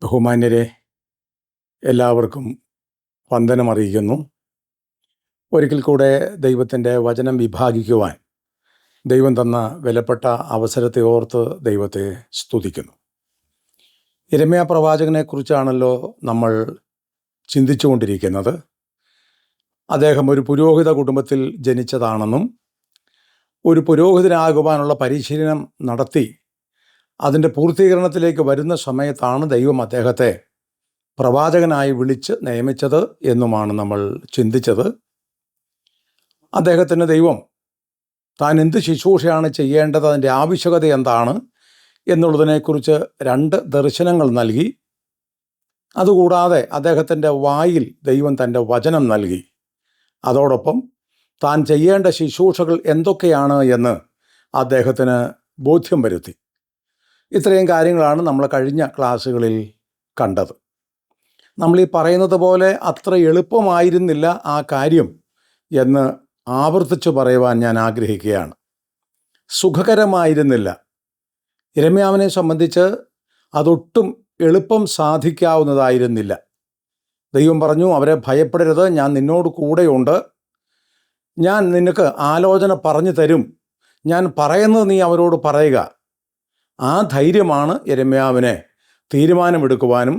ബഹുമാന്യരെ, എല്ലാവർക്കും വന്ദനമറിയിക്കുന്നു. ഒരിക്കൽ കൂടെ ദൈവത്തിൻ്റെ വചനം വിഭാഗിക്കുവാൻ ദൈവം തന്ന വിലപ്പെട്ട അവസരത്തെ ഓർത്ത് ദൈവത്തെ സ്തുതിക്കുന്നു. യിരെമ്യാ പ്രവാചകനെക്കുറിച്ചാണല്ലോ നമ്മൾ ചിന്തിച്ചുകൊണ്ടിരിക്കുന്നത്. അദ്ദേഹം ഒരു പുരോഹിത കുടുംബത്തിൽ ജനിച്ചതാണെന്നും ഒരു പുരോഹിതനാകുവാനുള്ള പരിശീലനം നടത്തി അതിൻ്റെ പൂർത്തീകരണത്തിലേക്ക് വരുന്ന സമയത്താണ് ദൈവം അദ്ദേഹത്തെ പ്രവാചകനായി വിളിച്ച് നിയമിച്ചത് എന്നുമാണ് നമ്മൾ ചിന്തിച്ചത്. അദ്ദേഹത്തിന് ദൈവം താൻ എന്ത് ശുശ്രൂഷയാണ് ചെയ്യേണ്ടത്, അതിൻ്റെ ആവശ്യകത എന്താണ് എന്നുള്ളതിനെക്കുറിച്ച് 2 ദർശനങ്ങൾ നൽകി. അതുകൂടാതെ അദ്ദേഹത്തിൻ്റെ വായിൽ ദൈവം തൻ്റെ വചനം നൽകി. അതോടൊപ്പം താൻ ചെയ്യേണ്ട ശുശ്രൂഷകൾ എന്തൊക്കെയാണ് എന്ന് അദ്ദേഹത്തിന് ബോധ്യം വരുത്തി. ഇത്രയും കാര്യങ്ങളാണ് നമ്മൾ കഴിഞ്ഞ ക്ലാസ്സുകളിൽ കണ്ടത്. നമ്മൾ ഈ പറയുന്നത് പോലെ അത്ര എളുപ്പമായിരുന്നില്ല ആ കാര്യം എന്ന് ആവർത്തിച്ചു പറയുവാൻ ഞാൻ ആഗ്രഹിക്കുകയാണ്. സുഖകരമായിരുന്നില്ല. യിരെമ്യാവിനെ സംബന്ധിച്ച് അതൊട്ടും എളുപ്പം സാധിക്കാവുന്നതായിരുന്നില്ല. ദൈവം പറഞ്ഞു, അവരെ ഭയപ്പെടരുത്, ഞാൻ നിന്നോട് കൂടെയുണ്ട്, ഞാൻ നിനക്ക് ആലോചന പറഞ്ഞു തരും, ഞാൻ പറയുന്നത് നീ അവരോട് പറയുക. ആ ധൈര്യമാണ് യിരെമ്യാവിനെ തീരുമാനമെടുക്കുവാനും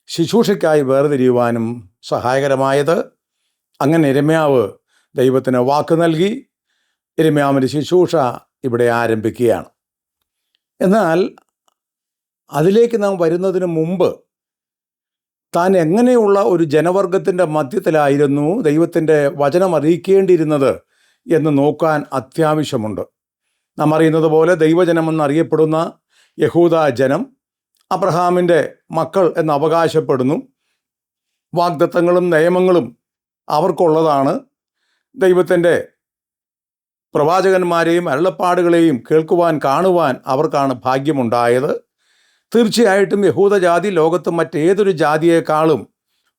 ശുശ്രൂഷയ്ക്കായി വേർതിരിയുവാനും സഹായകരമായത്. അങ്ങനെ യിരെമ്യാവ് ദൈവത്തിന് വാക്ക് നൽകി. യിരെമ്യാവിൻ്റെ ശുശ്രൂഷ ഇവിടെ ആരംഭിക്കുകയാണ്. എന്നാൽ അതിലേക്ക് നാം വരുന്നതിന് മുമ്പ് താൻ എങ്ങനെയുള്ള ഒരു ജനവർഗത്തിൻ്റെ മധ്യത്തിലായിരുന്നു ദൈവത്തിൻ്റെ വചനം അറിയിക്കേണ്ടിയിരുന്നത് എന്ന് നോക്കാൻ അത്യാവശ്യമുണ്ട്. നാം അറിയുന്നത് പോലെ ദൈവജനമെന്നറിയപ്പെടുന്ന യഹൂദ ജനം അബ്രഹാമിൻ്റെ മക്കൾ എന്ന് അവകാശപ്പെടുന്നു. വാഗ്ദത്തങ്ങളും നിയമങ്ങളും അവർക്കുള്ളതാണ്. ദൈവത്തിൻ്റെ പ്രവാചകന്മാരെയും അരുളപ്പാടുകളെയും കേൾക്കുവാൻ, കാണുവാൻ അവർക്കാണ് ഭാഗ്യമുണ്ടായത്. തീർച്ചയായിട്ടും യഹൂദജാതി ലോകത്ത് മറ്റേതൊരു ജാതിയേക്കാളും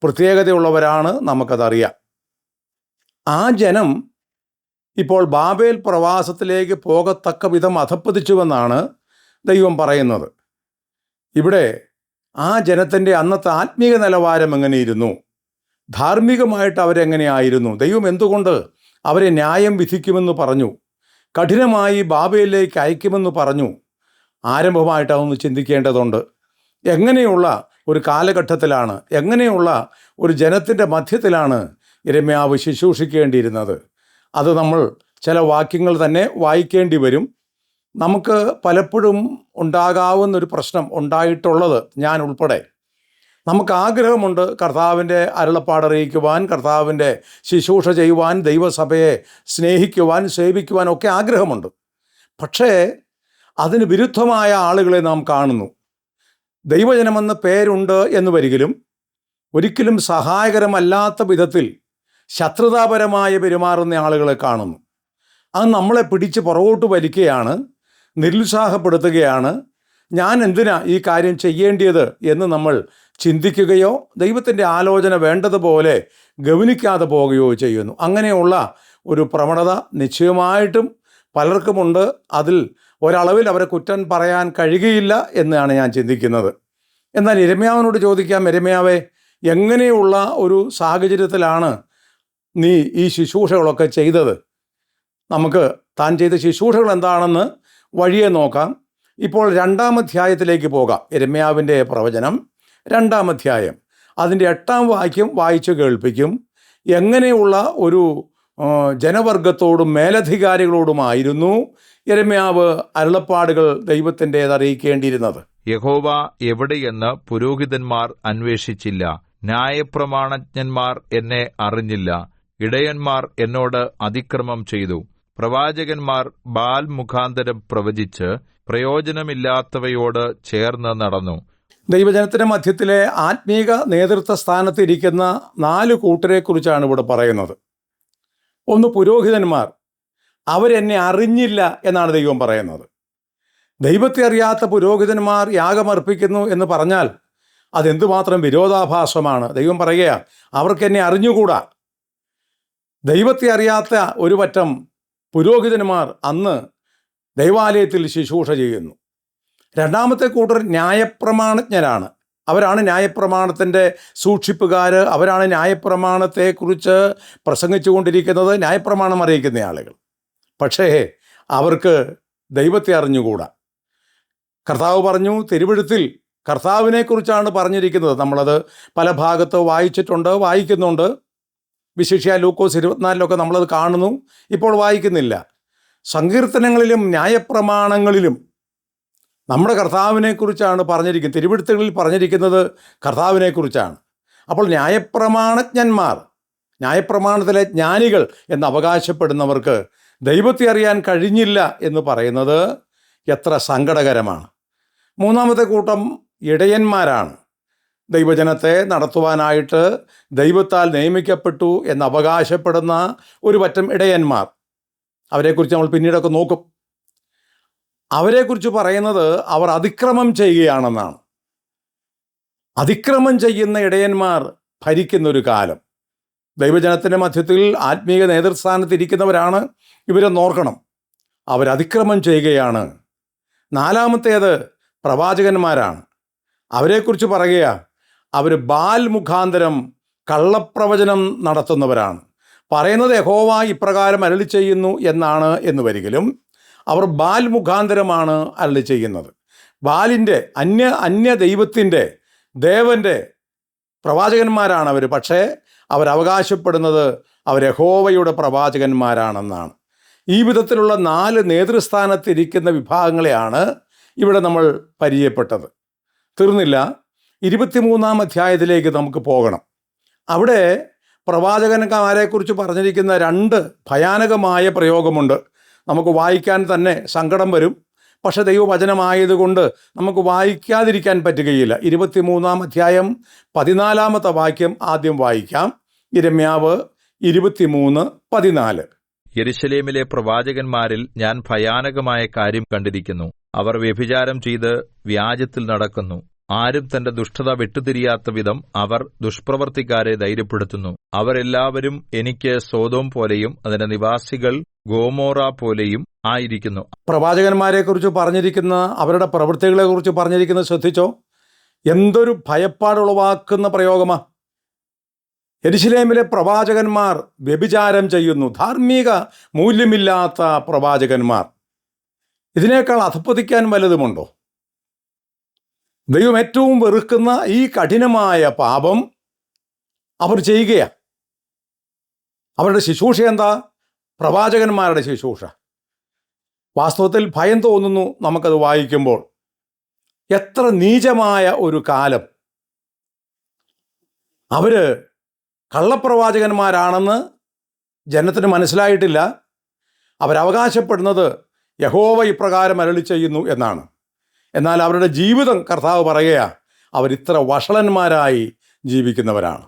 പ്രത്യേകതയുള്ളവരാണ്, നമുക്കതറിയാം. ആ ജനം ഇപ്പോൾ ബാബേൽ പ്രവാസത്തിലേക്ക് പോകത്തക്ക വിധം അധപ്പതിച്ചുവെന്നാണ് ദൈവം പറയുന്നത്. ഇവിടെ ആ ജനത്തിൻ്റെ അന്നത്തെ ആത്മീയ നിലവാരം എങ്ങനെയിരുന്നു, ധാർമ്മികമായിട്ട് അവരെങ്ങനെയായിരുന്നു, ദൈവം എന്തുകൊണ്ട് അവരെ ന്യായം വിധിക്കുമെന്ന് പറഞ്ഞു, കഠിനമായി ബാബേലിലേക്ക് അയക്കുമെന്ന് പറഞ്ഞു, ആരംഭമായിട്ട് അതൊന്ന് ചിന്തിക്കേണ്ടതുണ്ട്. എങ്ങനെയുള്ള ഒരു കാലഘട്ടത്തിലാണ്, എങ്ങനെയുള്ള ഒരു ജനത്തിൻ്റെ മധ്യത്തിലാണ് യിരെമ്യാവ് ശുശ്രൂഷിക്കേണ്ടിയിരുന്നത്? അത് നമ്മൾ ചില വാക്യങ്ങൾ തന്നെ വായിക്കേണ്ടി വരും. നമുക്ക് പലപ്പോഴും ഉണ്ടാകാവുന്നൊരു പ്രശ്നം ഉണ്ടായിട്ടുള്ളത് ഞാൻ ഉൾപ്പെടെ. നമുക്ക് ആഗ്രഹമുണ്ട് കർത്താവിൻ്റെ അരുളപ്പാടറിയിക്കുവാൻ, കർത്താവിൻ്റെ ശുശ്രൂഷ ചെയ്യുവാൻ, ദൈവസഭയെ സ്നേഹിക്കുവാൻ, സേവിക്കുവാൻ ഒക്കെ ആഗ്രഹമുണ്ട്. പക്ഷേ അതിന് വിരുദ്ധമായ ആളുകളെ നാം കാണുന്നു. ദൈവജനമെന്ന് പേരുണ്ട് എന്ന് വരികിലും ഒരിക്കലും സഹായകരമല്ലാത്ത വിധത്തിൽ ശത്രുതാപരമായ പെരുമാറുന്ന ആളുകളെ കാണുന്നു. അത് നമ്മളെ പിടിച്ച് പുറകോട്ട് വലിക്കുകയാണ്, നിരുത്സാഹപ്പെടുത്തുകയാണ്. ഞാൻ എന്തിനാ ഈ കാര്യം ചെയ്യേണ്ടിയത് എന്ന് നമ്മൾ ചിന്തിക്കുകയോ ദൈവത്തിൻ്റെ ആലോചന വേണ്ടതുപോലെ ഗൗനിക്കാതെ പോവുകയോ ചെയ്യുന്നു. അങ്ങനെയുള്ള ഒരു പ്രവണത നിശ്ചയമായിട്ടും പലർക്കുമുണ്ട്. അതിൽ ഒരളവിൽ അവരെ കുറ്റം പറയാൻ കഴിയുകയില്ല എന്നാണ് ഞാൻ ചിന്തിക്കുന്നത്. എന്നാൽ യിരെമ്യാവിനോട് ചോദിക്കാം, യിരെമ്യാവേ, എങ്ങനെയുള്ള ഒരു സാഹചര്യത്തിലാണ് നീ ഈ ശുശ്രൂഷകളൊക്കെ ചെയ്തത്? നമുക്ക് താൻ ചെയ്ത ശുശ്രൂഷകൾ എന്താണെന്ന് വഴിയെ നോക്കാം. ഇപ്പോൾ 2-ാം അധ്യായത്തിലേക്ക് പോകാം. യിരെമ്യാവിൻ്റെ പ്രവചനം 2-ാം അധ്യായം, അതിൻ്റെ 8-ാം വാക്യം വായിച്ചു കേൾപ്പിക്കും. എങ്ങനെയുള്ള ഒരു ജനവർഗത്തോടും മേലധികാരികളോടുമായിരുന്നു യിരെമ്യാവ് അരുളപ്പാടുകൾ ദൈവത്തിൻ്റേത് അറിയിക്കേണ്ടിയിരുന്നത്? യഹോവ എവിടെയെന്ന് പുരോഹിതന്മാർ അന്വേഷിച്ചില്ല, ന്യായപ്രമാണജ്ഞന്മാർ എന്നെ അറിഞ്ഞില്ല, ഇടയന്മാർ എന്നോട് അതിക്രമം ചെയ്തു, പ്രവാചകന്മാർ ബാൽ മുഖാന്തരം പ്രവചിച്ച് പ്രയോജനമില്ലാത്തവയോട് ചേർന്ന് നടന്നു. ദൈവജനത്തിൻ്റെ മധ്യത്തിലെ ആത്മീക നേതൃത്വ സ്ഥാനത്തിരിക്കുന്ന 4 കൂട്ടരെക്കുറിച്ചാണ് ഇവിടെ പറയുന്നത്. ഒന്ന് പുരോഹിതന്മാർ. അവരെന്നെ അറിഞ്ഞില്ല എന്നാണ് ദൈവം പറയുന്നത്. ദൈവത്തെ അറിയാത്ത പുരോഹിതന്മാർ യാഗമർപ്പിക്കുന്നു എന്ന് പറഞ്ഞാൽ അതെന്തുമാത്രം വിരോധാഭാസമാണ്. ദൈവം പറയുക, അവർക്കെന്നെ അറിഞ്ഞുകൂടാ. ദൈവത്തെ അറിയാത്ത ഒരു പറ്റം പുരോഹിതന്മാർ അന്ന് ദൈവാലയത്തിൽ ശുശ്രൂഷ ചെയ്യുന്നു. രണ്ടാമത്തെ കൂട്ടർ ന്യായപ്രമാണജ്ഞരാണ്. അവരാണ് ന്യായപ്രമാണത്തിൻ്റെ സൂക്ഷിപ്പുകാർ, അവരാണ് ന്യായപ്രമാണത്തെക്കുറിച്ച് പ്രസംഗിച്ചു കൊണ്ടിരിക്കുന്നത്, ന്യായപ്രമാണം അറിയിക്കുന്ന ആളുകൾ. പക്ഷേ അവർക്ക് ദൈവത്തെ അറിഞ്ഞുകൂടാ. കർത്താവ് പറഞ്ഞു, തിരുവെഴുത്തിൽ കർത്താവിനെക്കുറിച്ചാണ് പറഞ്ഞിരിക്കുന്നത്. നമ്മളത് പല ഭാഗത്ത് വായിച്ചിട്ടുണ്ട്, വായിക്കുന്നുണ്ട്. വിശേഷ്യ ലൂക്കോസ് 24 നമ്മളത് കാണുന്നു, ഇപ്പോൾ വായിക്കുന്നില്ല. സങ്കീർത്തനങ്ങളിലും ന്യായപ്രമാണങ്ങളിലും നമ്മുടെ കർത്താവിനെക്കുറിച്ചാണ് പറഞ്ഞിരിക്കുന്നത്. തിരുവെഴുത്തുകളിൽ പറഞ്ഞിരിക്കുന്നത് കർത്താവിനെക്കുറിച്ചാണ്. അപ്പോൾ ന്യായപ്രമാണജ്ഞന്മാർ, ന്യായപ്രമാണത്തിലെ ജ്ഞാനികൾ എന്ന് അവകാശപ്പെടുന്നവർക്ക് ദൈവത്തെ അറിയാൻ കഴിഞ്ഞില്ല എന്ന് പറയുന്നത് എത്ര സങ്കടകരമാണ്. മൂന്നാമത്തെ കൂട്ടം ഇടയന്മാരാണ്. ദൈവജനത്തെ നടത്തുവാനായിട്ട് ദൈവത്താൽ നിയമിക്കപ്പെട്ടു എന്ന് അവകാശപ്പെടുന്ന ഒരു പറ്റം ഇടയന്മാർ. അവരെക്കുറിച്ച് നമ്മൾ പിന്നീടൊക്കെ നോക്കും. അവരെക്കുറിച്ച് പറയുന്നത് അവർ അതിക്രമം ചെയ്യുകയാണെന്നാണ്. അതിക്രമം ചെയ്യുന്ന ഇടയന്മാർ ഭരിക്കുന്നൊരു കാലം. ദൈവജനത്തിൻ്റെ മധ്യത്തിൽ ആത്മീയ നേതൃസ്ഥാനത്തിരിക്കുന്നവരാണ് ഇവരെന്ന് ഓർക്കണം. അവരതിക്രമം ചെയ്യുകയാണ്. നാലാമത്തേത് പ്രവാചകന്മാരാണ്. അവരെക്കുറിച്ച് പറയുക, അവർ ബാൽ മുഖാന്തരം കള്ളപ്രവചനം നടത്തുന്നവരാണ്. പറയുന്നത് യഹോവ ഇപ്രകാരം അരുളി ചെയ്യുന്നു എന്നാണ് എന്ന് വരികിലും അവർ ബാൽ മുഖാന്തരമാണ് അരുളി ചെയ്യുന്നത്. ബാലിൻ്റെ അന്യ ദൈവത്തിൻ്റെ ദേവൻ്റെ പ്രവാചകന്മാരാണ് അവർ. പക്ഷേ അവരവകാശപ്പെടുന്നത് അവർ യഹോവയുടെ പ്രവാചകന്മാരാണെന്നാണ്. ഈ വിധത്തിലുള്ള 4 നേതൃസ്ഥാനത്തിരിക്കുന്ന വിഭാഗങ്ങളെയാണ് ഇവിടെ നമ്മൾ പരിചയപ്പെട്ടത്. തീർന്നില്ല, 23-ാം അധ്യായത്തിലേക്ക് നമുക്ക് പോകണം. അവിടെ പ്രവാചകന്മാരെക്കുറിച്ച് പറഞ്ഞിരിക്കുന്ന 2 ഭയാനകമായ പ്രയോഗമുണ്ട്. നമുക്ക് വായിക്കാൻ തന്നെ സങ്കടം വരും. പക്ഷേ ദൈവവചനമായതുകൊണ്ട് നമുക്ക് വായിക്കാതിരിക്കാൻ പറ്റുകയില്ല. 23-ാം അധ്യായം 14-ാമത്തെ വാക്യം ആദ്യം വായിക്കാം. യിരെമ്യാവ് 23:14. യെരൂശലേമിലെ പ്രവാചകന്മാരിൽ ഞാൻ ഭയാനകമായ കാര്യം കണ്ടിരിക്കുന്നു. അവർ വ്യഭിചാരം ചെയ്ത് വ്യാജത്തിൽ നടക്കുന്നു. ആരും തന്റെ ദുഷ്ടത വിട്ടുതിരിയാത്ത വിധം അവർ ദുഷ്പ്രവൃത്തിക്കാരെ ധൈര്യപ്പെടുത്തുന്നു. അവരെല്ലാവരും എനിക്ക് സൊദോം പോലെയും അതിന്റെ നിവാസികൾ ഗോമോറ പോലെയും ആയിരിക്കുന്നു. പ്രവാചകന്മാരെക്കുറിച്ച് പറഞ്ഞിരിക്കുന്ന അവരുടെ പ്രവൃത്തികളെക്കുറിച്ച് പറഞ്ഞിരിക്കുന്നത് ശ്രദ്ധിച്ചോ? എന്തൊരു ഭയപ്പാടുളവാക്കുന്ന പ്രയോഗമാ. യെരൂശലേമിലെ പ്രവാചകന്മാർ വ്യഭിചാരം ചെയ്യുന്നു. ധാർമ്മിക മൂല്യമില്ലാത്ത പ്രവാചകന്മാർ. ഇതിനേക്കാൾ അധപ്പതിക്കാൻ വല്ലതുമുണ്ടോ? ദൈവം ഏറ്റവും വെറുക്കുന്ന ഈ കഠിനമായ പാപം അവർ ചെയ്യുകയാണ്. അവരുടെ ശുശ്രൂഷ എന്താ? പ്രവാചകന്മാരുടെ ശുശ്രൂഷ. വാസ്തവത്തിൽ ഭയം തോന്നുന്നു നമുക്കത് വായിക്കുമ്പോൾ. എത്ര നീചമായ ഒരു കാലം. അവർ കള്ളപ്രവാചകന്മാരാണെന്ന് ജനത്തിന് മനസ്സിലായിട്ടില്ല. അവരവകാശപ്പെടുന്നത് യഹോവ ഇപ്രകാരം അരുളി ചെയ്യുന്നു എന്നാണ്. എന്നാൽ അവരുടെ ജീവിതം കർത്താവ് പറയുകയാണ്, അവരിത്ര വഷളന്മാരായി ജീവിക്കുന്നവരാണ്.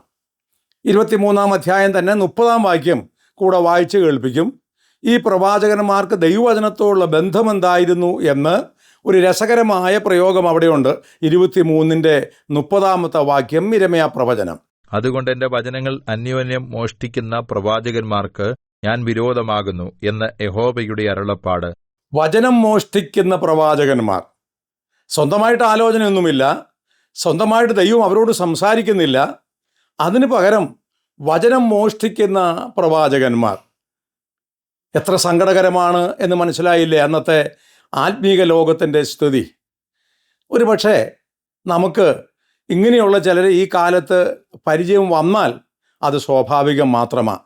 23-ാം അധ്യായം തന്നെ 30-ാം വാക്യം കൂടെ വായിച്ച് കേൾപ്പിക്കും. ഈ പ്രവാചകന്മാർക്ക് ദൈവവചനത്തോടുള്ള ബന്ധമെന്തായിരുന്നു എന്ന് ഒരു രസകരമായ പ്രയോഗം അവിടെയുണ്ട്. 23-ന്റെ 30-ാമത്തെ വാക്യം യിരെമ്യാ പ്രവചനം. അതുകൊണ്ട് എന്റെ വചനങ്ങൾ അന്യോന്യം മോഷ്ടിക്കുന്ന പ്രവാചകന്മാർക്ക് ഞാൻ വിരോധമാകുന്നു എന്ന് യഹോവയുടെ അരുളപ്പാട്. വചനം മോഷ്ടിക്കുന്ന പ്രവാചകന്മാർ. സ്വന്തമായിട്ട് ആലോചനയൊന്നുമില്ല, സ്വന്തമായിട്ട് ദൈവം അവരോട് സംസാരിക്കുന്നില്ല. അതിന് പകരം വചനം മോഷ്ടിക്കുന്ന പ്രവാചകന്മാർ. എത്ര സങ്കടകരമാണ് എന്ന് മനസ്സിലായില്ലേ അന്നത്തെ ആത്മീക ലോകത്തിൻ്റെ സ്ഥിതി? ഒരുപക്ഷെ നമുക്ക് ഇങ്ങനെയുള്ള ചിലർ ഈ കാലത്ത് പരിചയം വന്നാൽ അത് സ്വാഭാവികം മാത്രമാണ്.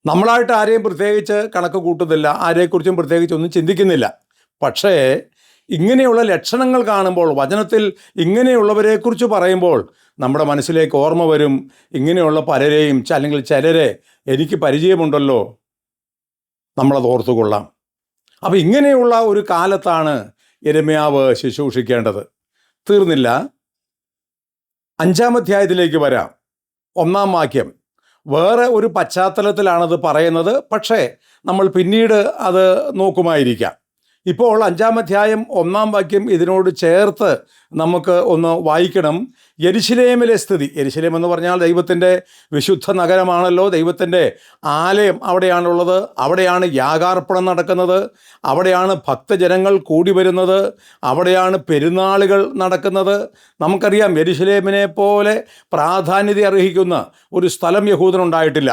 നമ്മളായിട്ട് ആരെയും പ്രത്യേകിച്ച് കണക്ക് കൂട്ടുന്നില്ല, ആരെക്കുറിച്ചും പ്രത്യേകിച്ച് ഒന്നും ചിന്തിക്കുന്നില്ല. പക്ഷേ ഇങ്ങനെയുള്ള ലക്ഷണങ്ങൾ കാണുമ്പോൾ, വചനത്തിൽ ഇങ്ങനെയുള്ളവരെക്കുറിച്ച് പറയുമ്പോൾ നമ്മുടെ മനസ്സിലേക്ക് ഓർമ്മ വരും, ഇങ്ങനെയുള്ള പലരെയും അല്ലെങ്കിൽ ചിലരെ എനിക്ക് പരിചയമുണ്ടല്ലോ, നമ്മളത് ഓർത്തുകൊള്ളാം. അപ്പം ഇങ്ങനെയുള്ള ഒരു കാലത്താണ് യിരെമ്യാവ് ശുശ്രൂഷിക്കേണ്ടത്. തീർന്നില്ല, 5-ാം അധ്യായത്തിലേക്ക് വരാം. 1-ാം വാക്യം. വേറെ ഒരു പശ്ചാത്തലത്തിലാണത് പറയുന്നത്. പക്ഷേ നമ്മൾ പിന്നീട് അത് നോക്കുമായിരിക്കാം. ഇപ്പോൾ 5-ാം അധ്യായം 1-ാം വാക്യം ഇതിനോട് ചേർത്ത് നമുക്ക് ഒന്ന് വായിക്കണം. യെരുശലേമിലെ സ്ഥിതി. യെരുശലേം എന്ന് പറഞ്ഞാൽ ദൈവത്തിൻ്റെ വിശുദ്ധ നഗരമാണല്ലോ, ദൈവത്തിൻ്റെ ആലയം അവിടെയാണുള്ളത്. അവിടെയാണ് യാഗാർപ്പണം നടക്കുന്നത്, അവിടെയാണ് ഭക്തജനങ്ങൾ കൂടി വരുന്നത്, അവിടെയാണ് പെരുന്നാളുകൾ നടക്കുന്നത്. നമുക്കറിയാം യെരുശലേമിനെ പോലെ പ്രാധാന്യത അർഹിക്കുന്ന ഒരു സ്ഥലം യഹൂദനുണ്ടായിട്ടില്ല.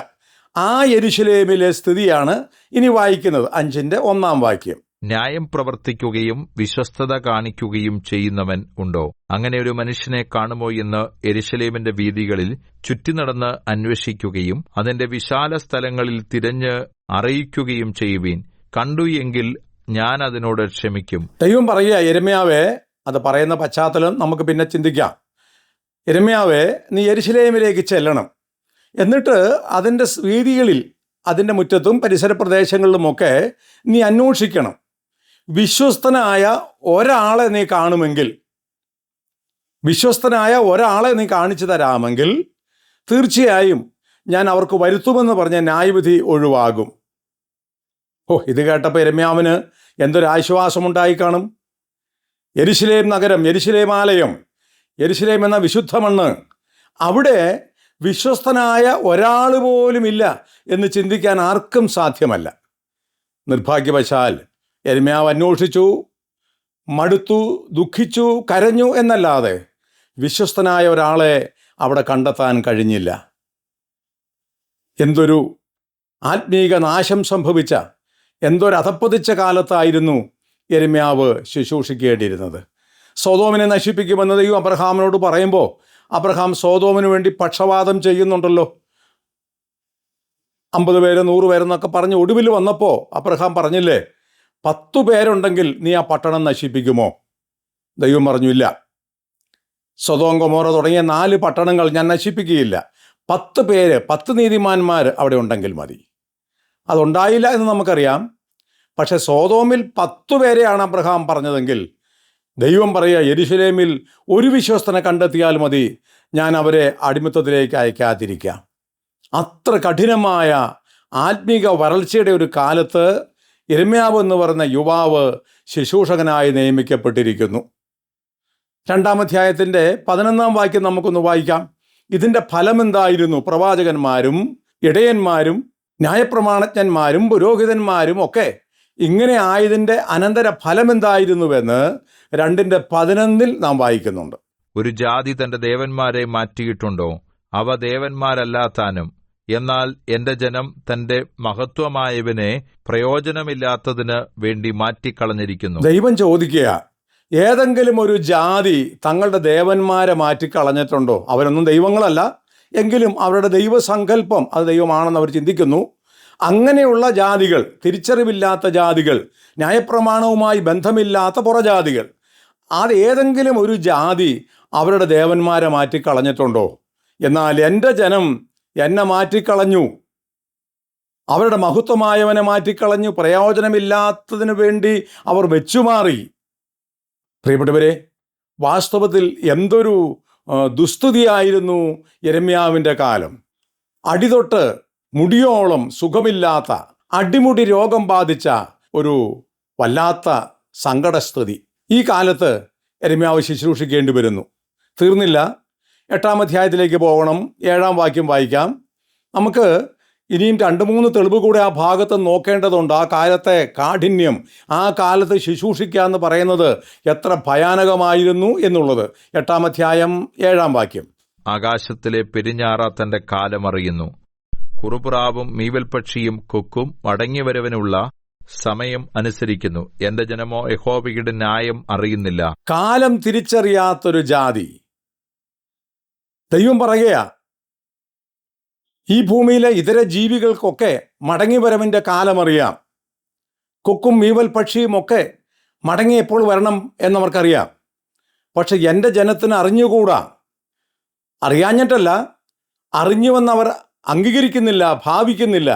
ആ യെരുശലേമിലെ സ്ഥിതിയാണ് ഇനി വായിക്കുന്നത്. 5-ന്റെ 1-ാം വാക്യം. ന്യായം പ്രവർത്തിക്കുകയും വിശ്വസ്തത കാണിക്കുകയും ചെയ്യുന്നവൻ ഉണ്ടോ? അങ്ങനെ ഒരു മനുഷ്യനെ കാണുമോ എന്ന് യെരൂശലേമിന്റെ വീഥികളിൽ ചുറ്റിനടന്ന് അന്വേഷിക്കുകയും അതിന്റെ വിശാല സ്ഥലങ്ങളിൽ തിരഞ്ഞ് അറിയിക്കുകയും ചെയ്യുവീൻ. കണ്ടു എങ്കിൽ ഞാൻ അതിനോട് ക്ഷമിക്കും. ദൈവം പറയുക, യിരെമ്യാവേ, അത് പറയുന്ന പശ്ചാത്തലം നമുക്ക് പിന്നെ ചിന്തിക്കാം. യിരെമ്യാവേ, നീ യെരൂശലേമിലേക്ക് ചെല്ലണം. എന്നിട്ട് അതിൻ്റെ വീഥികളിൽ, അതിൻ്റെ മുറ്റത്തും പരിസര പ്രദേശങ്ങളിലുമൊക്കെ നീ അന്വേഷിക്കണം. വിശ്വസ്തനായ ഒരാളെ നീ കാണുമെങ്കിൽ, വിശ്വസ്തനായ ഒരാളെ നീ കാണിച്ചു തരാമെങ്കിൽ തീർച്ചയായും ഞാൻ അവർക്ക് വരുത്തുമെന്ന് പറഞ്ഞ ന്യായവിധി ഒഴിവാകും. ഇത് കേട്ടപ്പോൾ യിരെമ്യാവിന് എന്തൊരാശ്വാസമുണ്ടായി കാണും. യെരൂശലേം നഗരം, യെരൂശലേം ആലയം, യെരൂശലേം എന്ന വിശുദ്ധ മണ്ണ്, അവിടെ വിശ്വസ്തനായ ഒരാൾ പോലുമില്ല എന്ന് ചിന്തിക്കാൻ ആർക്കും സാധ്യമല്ല. നിർഭാഗ്യവശാൽ യിരെമ്യാവ് അന്വേഷിച്ചു, മടുത്തു, ദുഃഖിച്ചു, കരഞ്ഞു എന്നല്ലാതെ വിശ്വസ്തനായ ഒരാളെ അവിടെ കണ്ടെത്താൻ കഴിഞ്ഞില്ല. എന്തൊരു ആത്മീക നാശം സംഭവിച്ച, എന്തൊരധപ്പതിച്ച കാലത്തായിരുന്നു യിരെമ്യാവ് ശുശ്രൂഷിക്കേണ്ടിയിരുന്നത്. സൊദോമിനെ നശിപ്പിക്കുമെന്ന് ദൈവം അബ്രഹാമിനോട് പറയുമ്പോൾ അബ്രഹാം സൊദോമിന് വേണ്ടി പക്ഷവാദം ചെയ്യുന്നുണ്ടല്ലോ. 50 പേര് 100 പേരെന്നൊക്കെ പറഞ്ഞ് ഒടുവിൽ വന്നപ്പോൾ അബ്രഹാം പറഞ്ഞില്ലേ, 10 പേരുണ്ടെങ്കിൽ നീ ആ പട്ടണം നശിപ്പിക്കുമോ? ദൈവം പറഞ്ഞു, ഇല്ല, സൊദോം ഗൊമോറ തുടങ്ങിയ 4 പട്ടണങ്ങൾ ഞാൻ നശിപ്പിക്കുകയില്ല. 10 പേര്, 10 നീതിമാന്മാർ അവിടെ ഉണ്ടെങ്കിൽ മതി. അതുണ്ടായില്ല എന്ന് നമുക്കറിയാം. പക്ഷെ സൊദോമിൽ 10 പേരെയാണ് അബ്രഹാം പറഞ്ഞതെങ്കിൽ ദൈവം പറയുക, യെരൂശലേമിൽ ഒരു വിശ്വസ്തനെ കണ്ടെത്തിയാൽ മതി, ഞാൻ അവരെ അടിമത്തത്തിലേക്ക് അയക്കാതിരിക്കാം. അത്ര കഠിനമായ ആത്മീക വരൾച്ചയുടെ ഒരു കാലത്ത് യിരെമ്യാവ് എന്ന് പറയുന്ന യുവാവ് ശുശ്രൂഷകനായി നിയമിക്കപ്പെട്ടിരിക്കുന്നു. 2-ാം അധ്യായത്തിൻ്റെ 11-ാം വാക്യം നമുക്കൊന്ന് വായിക്കാം. ഇതിൻ്റെ ഫലം എന്തായിരുന്നു? പ്രവാചകന്മാരും ഇടയന്മാരും ന്യായപ്രമാണജ്ഞന്മാരും പുരോഹിതന്മാരും ഒക്കെ ഇങ്ങനെ ആയതിൻ്റെ അനന്തര ഫലം എന്തായിരുന്നുവെന്ന് 2-11 നാം വായിക്കുന്നുണ്ട്. ഒരു ജാതി തന്റെ ദേവന്മാരെ മാറ്റിയിട്ടുണ്ടോ? അവ ദേവന്മാരല്ലാത്താനും. എന്നാൽ എന്റെ ജനം തന്റെ മഹത്വമായവനെ പ്രയോജനമില്ലാത്തതിന് വേണ്ടി മാറ്റിക്കളഞ്ഞിരിക്കുന്നു. ദൈവം ചോദിക്കുക, ഏതെങ്കിലും ഒരു ജാതി തങ്ങളുടെ ദേവന്മാരെ മാറ്റിക്കളഞ്ഞിട്ടുണ്ടോ? അവരൊന്നും ദൈവങ്ങളല്ല, എങ്കിലും അവരുടെ ദൈവസങ്കല്പം അത് ദൈവമാണെന്ന് അവർ ചിന്തിക്കുന്നു. അങ്ങനെയുള്ള ജാതികൾ, തിരിച്ചറിവില്ലാത്ത ജാതികൾ, ന്യായപ്രമാണവുമായി ബന്ധമില്ലാത്ത പുറജാതികൾ, അത് ഏതെങ്കിലും ഒരു ജാതി അവരുടെ ദേവന്മാരെ മാറ്റിക്കളഞ്ഞിട്ടുണ്ടോ? എന്നാൽ എൻ്റെ ജനം എന്നെ മാറ്റിക്കളഞ്ഞു, അവരുടെ മഹത്വമായവനെ മാറ്റിക്കളഞ്ഞു, പ്രയോജനമില്ലാത്തതിനു വേണ്ടി അവർ വെച്ചുമാറി. പ്രിയപ്പെട്ടവരെ, വാസ്തവത്തിൽ എന്തൊരു ദുസ്തുതിയായിരുന്നു യിരെമ്യാവിൻ്റെ കാലം. അടിതൊട്ട് മുടിയോളം സുഖമില്ലാത്ത, അടിമുടി രോഗം ബാധിച്ച ഒരു വല്ലാത്ത സങ്കടസ്ഥിതി ഈ കാലത്ത് യിരെമ്യാവ് ശുശ്രൂഷിക്കേണ്ടി വരുന്നു. തീർന്നില്ല, 8-ാം അധ്യായത്തിലേക്ക് പോകണം. 7-ാം വാക്യം വായിക്കാം. നമുക്ക് ഇനിയും 2-3 തെളിവ് കൂടെ ആ ഭാഗത്ത് നോക്കേണ്ടതുണ്ട്. ആ കാലത്തെ കാഠിന്യം, ആ കാലത്ത് ശുശ്രൂഷിക്കുക എന്ന് പറയുന്നത് എത്ര ഭയാനകമായിരുന്നു എന്നുള്ളത്. 8-ാം അധ്യായം 7-ാം വാക്യം. ആകാശത്തിലെ പെരുഞ്ഞാറ തന്റെ കാലമറിയുന്നു. കുറുപ്രാവും മീവൽപക്ഷിയും കൊക്കും മടങ്ങിവരവിനുള്ള സമയം അനുസരിക്കുന്നു. എന്റെ ജനമോ യഹോവയുടെ ന്യായം അറിയുന്നില്ല. കാലം തിരിച്ചറിയാത്തൊരു ജാതി. ദൈവം പറയുക, ഈ ഭൂമിയിലെ ഇതര ജീവികൾക്കൊക്കെ മടങ്ങിവരവിൻ്റെ കാലമറിയാം. കൊക്കും മീവൽ പക്ഷിയും ഒക്കെ മടങ്ങി എപ്പോൾ വരണം എന്നവർക്കറിയാം. പക്ഷെ എൻ്റെ ജനത്തിന് അറിഞ്ഞുകൂടാ. അറിയാഞ്ഞിട്ടല്ല, അറിഞ്ഞുവെന്നവർ അംഗീകരിക്കുന്നില്ല, ഭാവിക്കുന്നില്ല.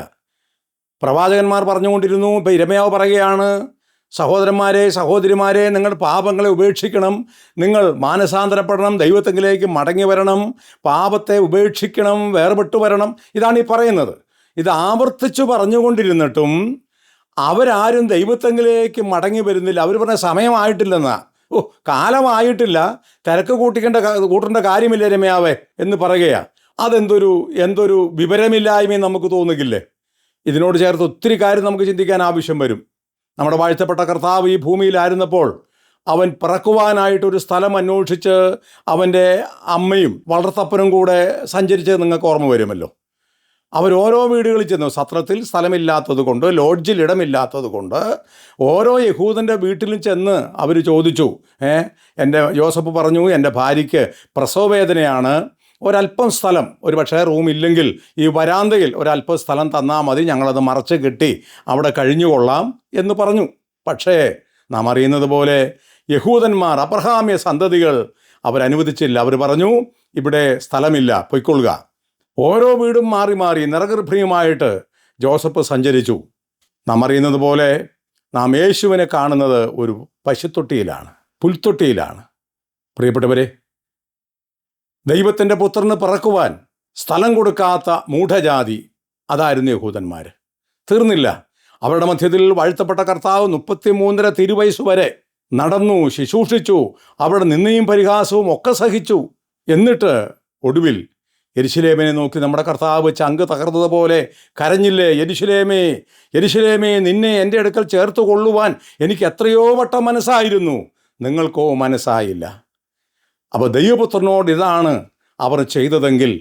പ്രവാചകന്മാർ പറഞ്ഞുകൊണ്ടിരുന്നു. ഇപ്പം യിരെമ്യാവ് പറയുകയാണ്, സഹോദരന്മാരെ, സഹോദരിമാരെ, നിങ്ങൾ പാപങ്ങളെ ഉപേക്ഷിക്കണം, നിങ്ങൾ മാനസാന്തരപ്പെടണം, ദൈവത്തെങ്കിലേക്ക് മടങ്ങി വരണം, പാപത്തെ ഉപേക്ഷിക്കണം, വേർപെട്ടു വരണം. ഇതാണ് ഈ പറയുന്നത്. ഇത് ആവർത്തിച്ചു പറഞ്ഞുകൊണ്ടിരുന്നിട്ടും അവരാരും ദൈവത്തെങ്കിലേക്ക് മടങ്ങി വരുന്നില്ല. അവർ പറഞ്ഞ സമയമായിട്ടില്ലെന്നാ. കാലമായിട്ടില്ല, തിരക്ക് കൂട്ടേണ്ട കാര്യമില്ല യിരെമ്യാവേ എന്ന് പറയുകയാണ്. എന്തൊരു വിവരമില്ലായ്മയും നമുക്ക് തോന്നുകില്ലേ? ഇതിനോട് ചേർത്ത് ഒത്തിരി കാര്യം നമുക്ക് ചിന്തിക്കാൻ ആവശ്യം വരും. നമ്മുടെ വാഴ്ത്തപ്പെട്ട കർത്താവ് ഈ ഭൂമിയിലായിരുന്നപ്പോൾ അവൻ പിറക്കുവാനായിട്ടൊരു സ്ഥലം അന്വേഷിച്ച് അവൻ്റെ അമ്മയും വളർത്തപ്പനും കൂടെ സഞ്ചരിച്ചത് നിങ്ങൾക്ക് ഓർമ്മ വരുമല്ലോ. അവരോരോ വീടുകളിൽ ചെന്നു. സത്രത്തിൽ സ്ഥലമില്ലാത്തത് കൊണ്ട്, ലോഡ്ജിൽ ഇടമില്ലാത്തത് കൊണ്ട് ഓരോ യഹൂദൻ്റെ വീട്ടിലും ചെന്ന് അവർ ചോദിച്ചു. യോസഫ് പറഞ്ഞു, എൻ്റെ ഭാര്യയ്ക്ക് പ്രസവവേദനയാണ്, ഒരല്പം സ്ഥലം, ഒരു പക്ഷേ റൂമില്ലെങ്കിൽ ഈ വരാന്തയിൽ ഒരല്പം സ്ഥലം തന്നാൽ മതി, ഞങ്ങളത് മറച്ച് കെട്ടി അവിടെ കഴിഞ്ഞുകൊള്ളാം എന്ന് പറഞ്ഞു. പക്ഷേ നാം അറിയുന്നത് പോലെ യഹൂദന്മാർ, അബ്രഹാമ്യ സന്തതികൾ അവരനുവദിച്ചില്ല. അവർ പറഞ്ഞു, ഇവിടെ സ്ഥലമില്ല, പൊയ്ക്കൊള്ളുക. ഓരോ വീടും മാറി മാറി നിറഗർഭിണിയുമായിട്ട് ജോസഫ് സഞ്ചരിച്ചു. നാം അറിയുന്നത് പോലെ നാം യേശുവിനെ കാണുന്നത് ഒരു പശുത്തൊട്ടിയിലാണ്, പുൽത്തൊട്ടിയിലാണ്. പ്രിയപ്പെട്ടവരെ, ദൈവത്തിൻ്റെ പുത്രന് പിറക്കുവാൻ സ്ഥലം കൊടുക്കാത്ത മൂഢജാതി അതായിരുന്നു യഹൂദന്മാർ. തീർന്നില്ല, അവരുടെ മധ്യത്തിൽ വാഴ്ത്തപ്പെട്ട കർത്താവ് 33.5 തിരുവയസ്സ് വരെ നടന്നു, ശുശ്രൂഷിച്ചു. അവിടെ നിന്നയും പരിഹാസവും ഒക്കെ സഹിച്ചു. എന്നിട്ട് ഒടുവിൽ യെരുശലേമിനെ നോക്കി നമ്മുടെ കർത്താവ് ചങ്ക് തകർന്നതുപോലെ കരഞ്ഞില്ലേ? യെരുശലേമേ, യെരുശലേമേ, നിന്നെ എൻ്റെ അടുക്കൽ ചേർത്ത് കൊള്ളുവാൻ എനിക്ക് എത്രയോ വട്ടം മനസ്സായിരുന്നു, നിങ്ങൾക്കോ മനസ്സായില്ല. അപ്പോൾ ദൈവപുത്രനോട് ഇതാണ് അവർ ചെയ്തതെങ്കിൽ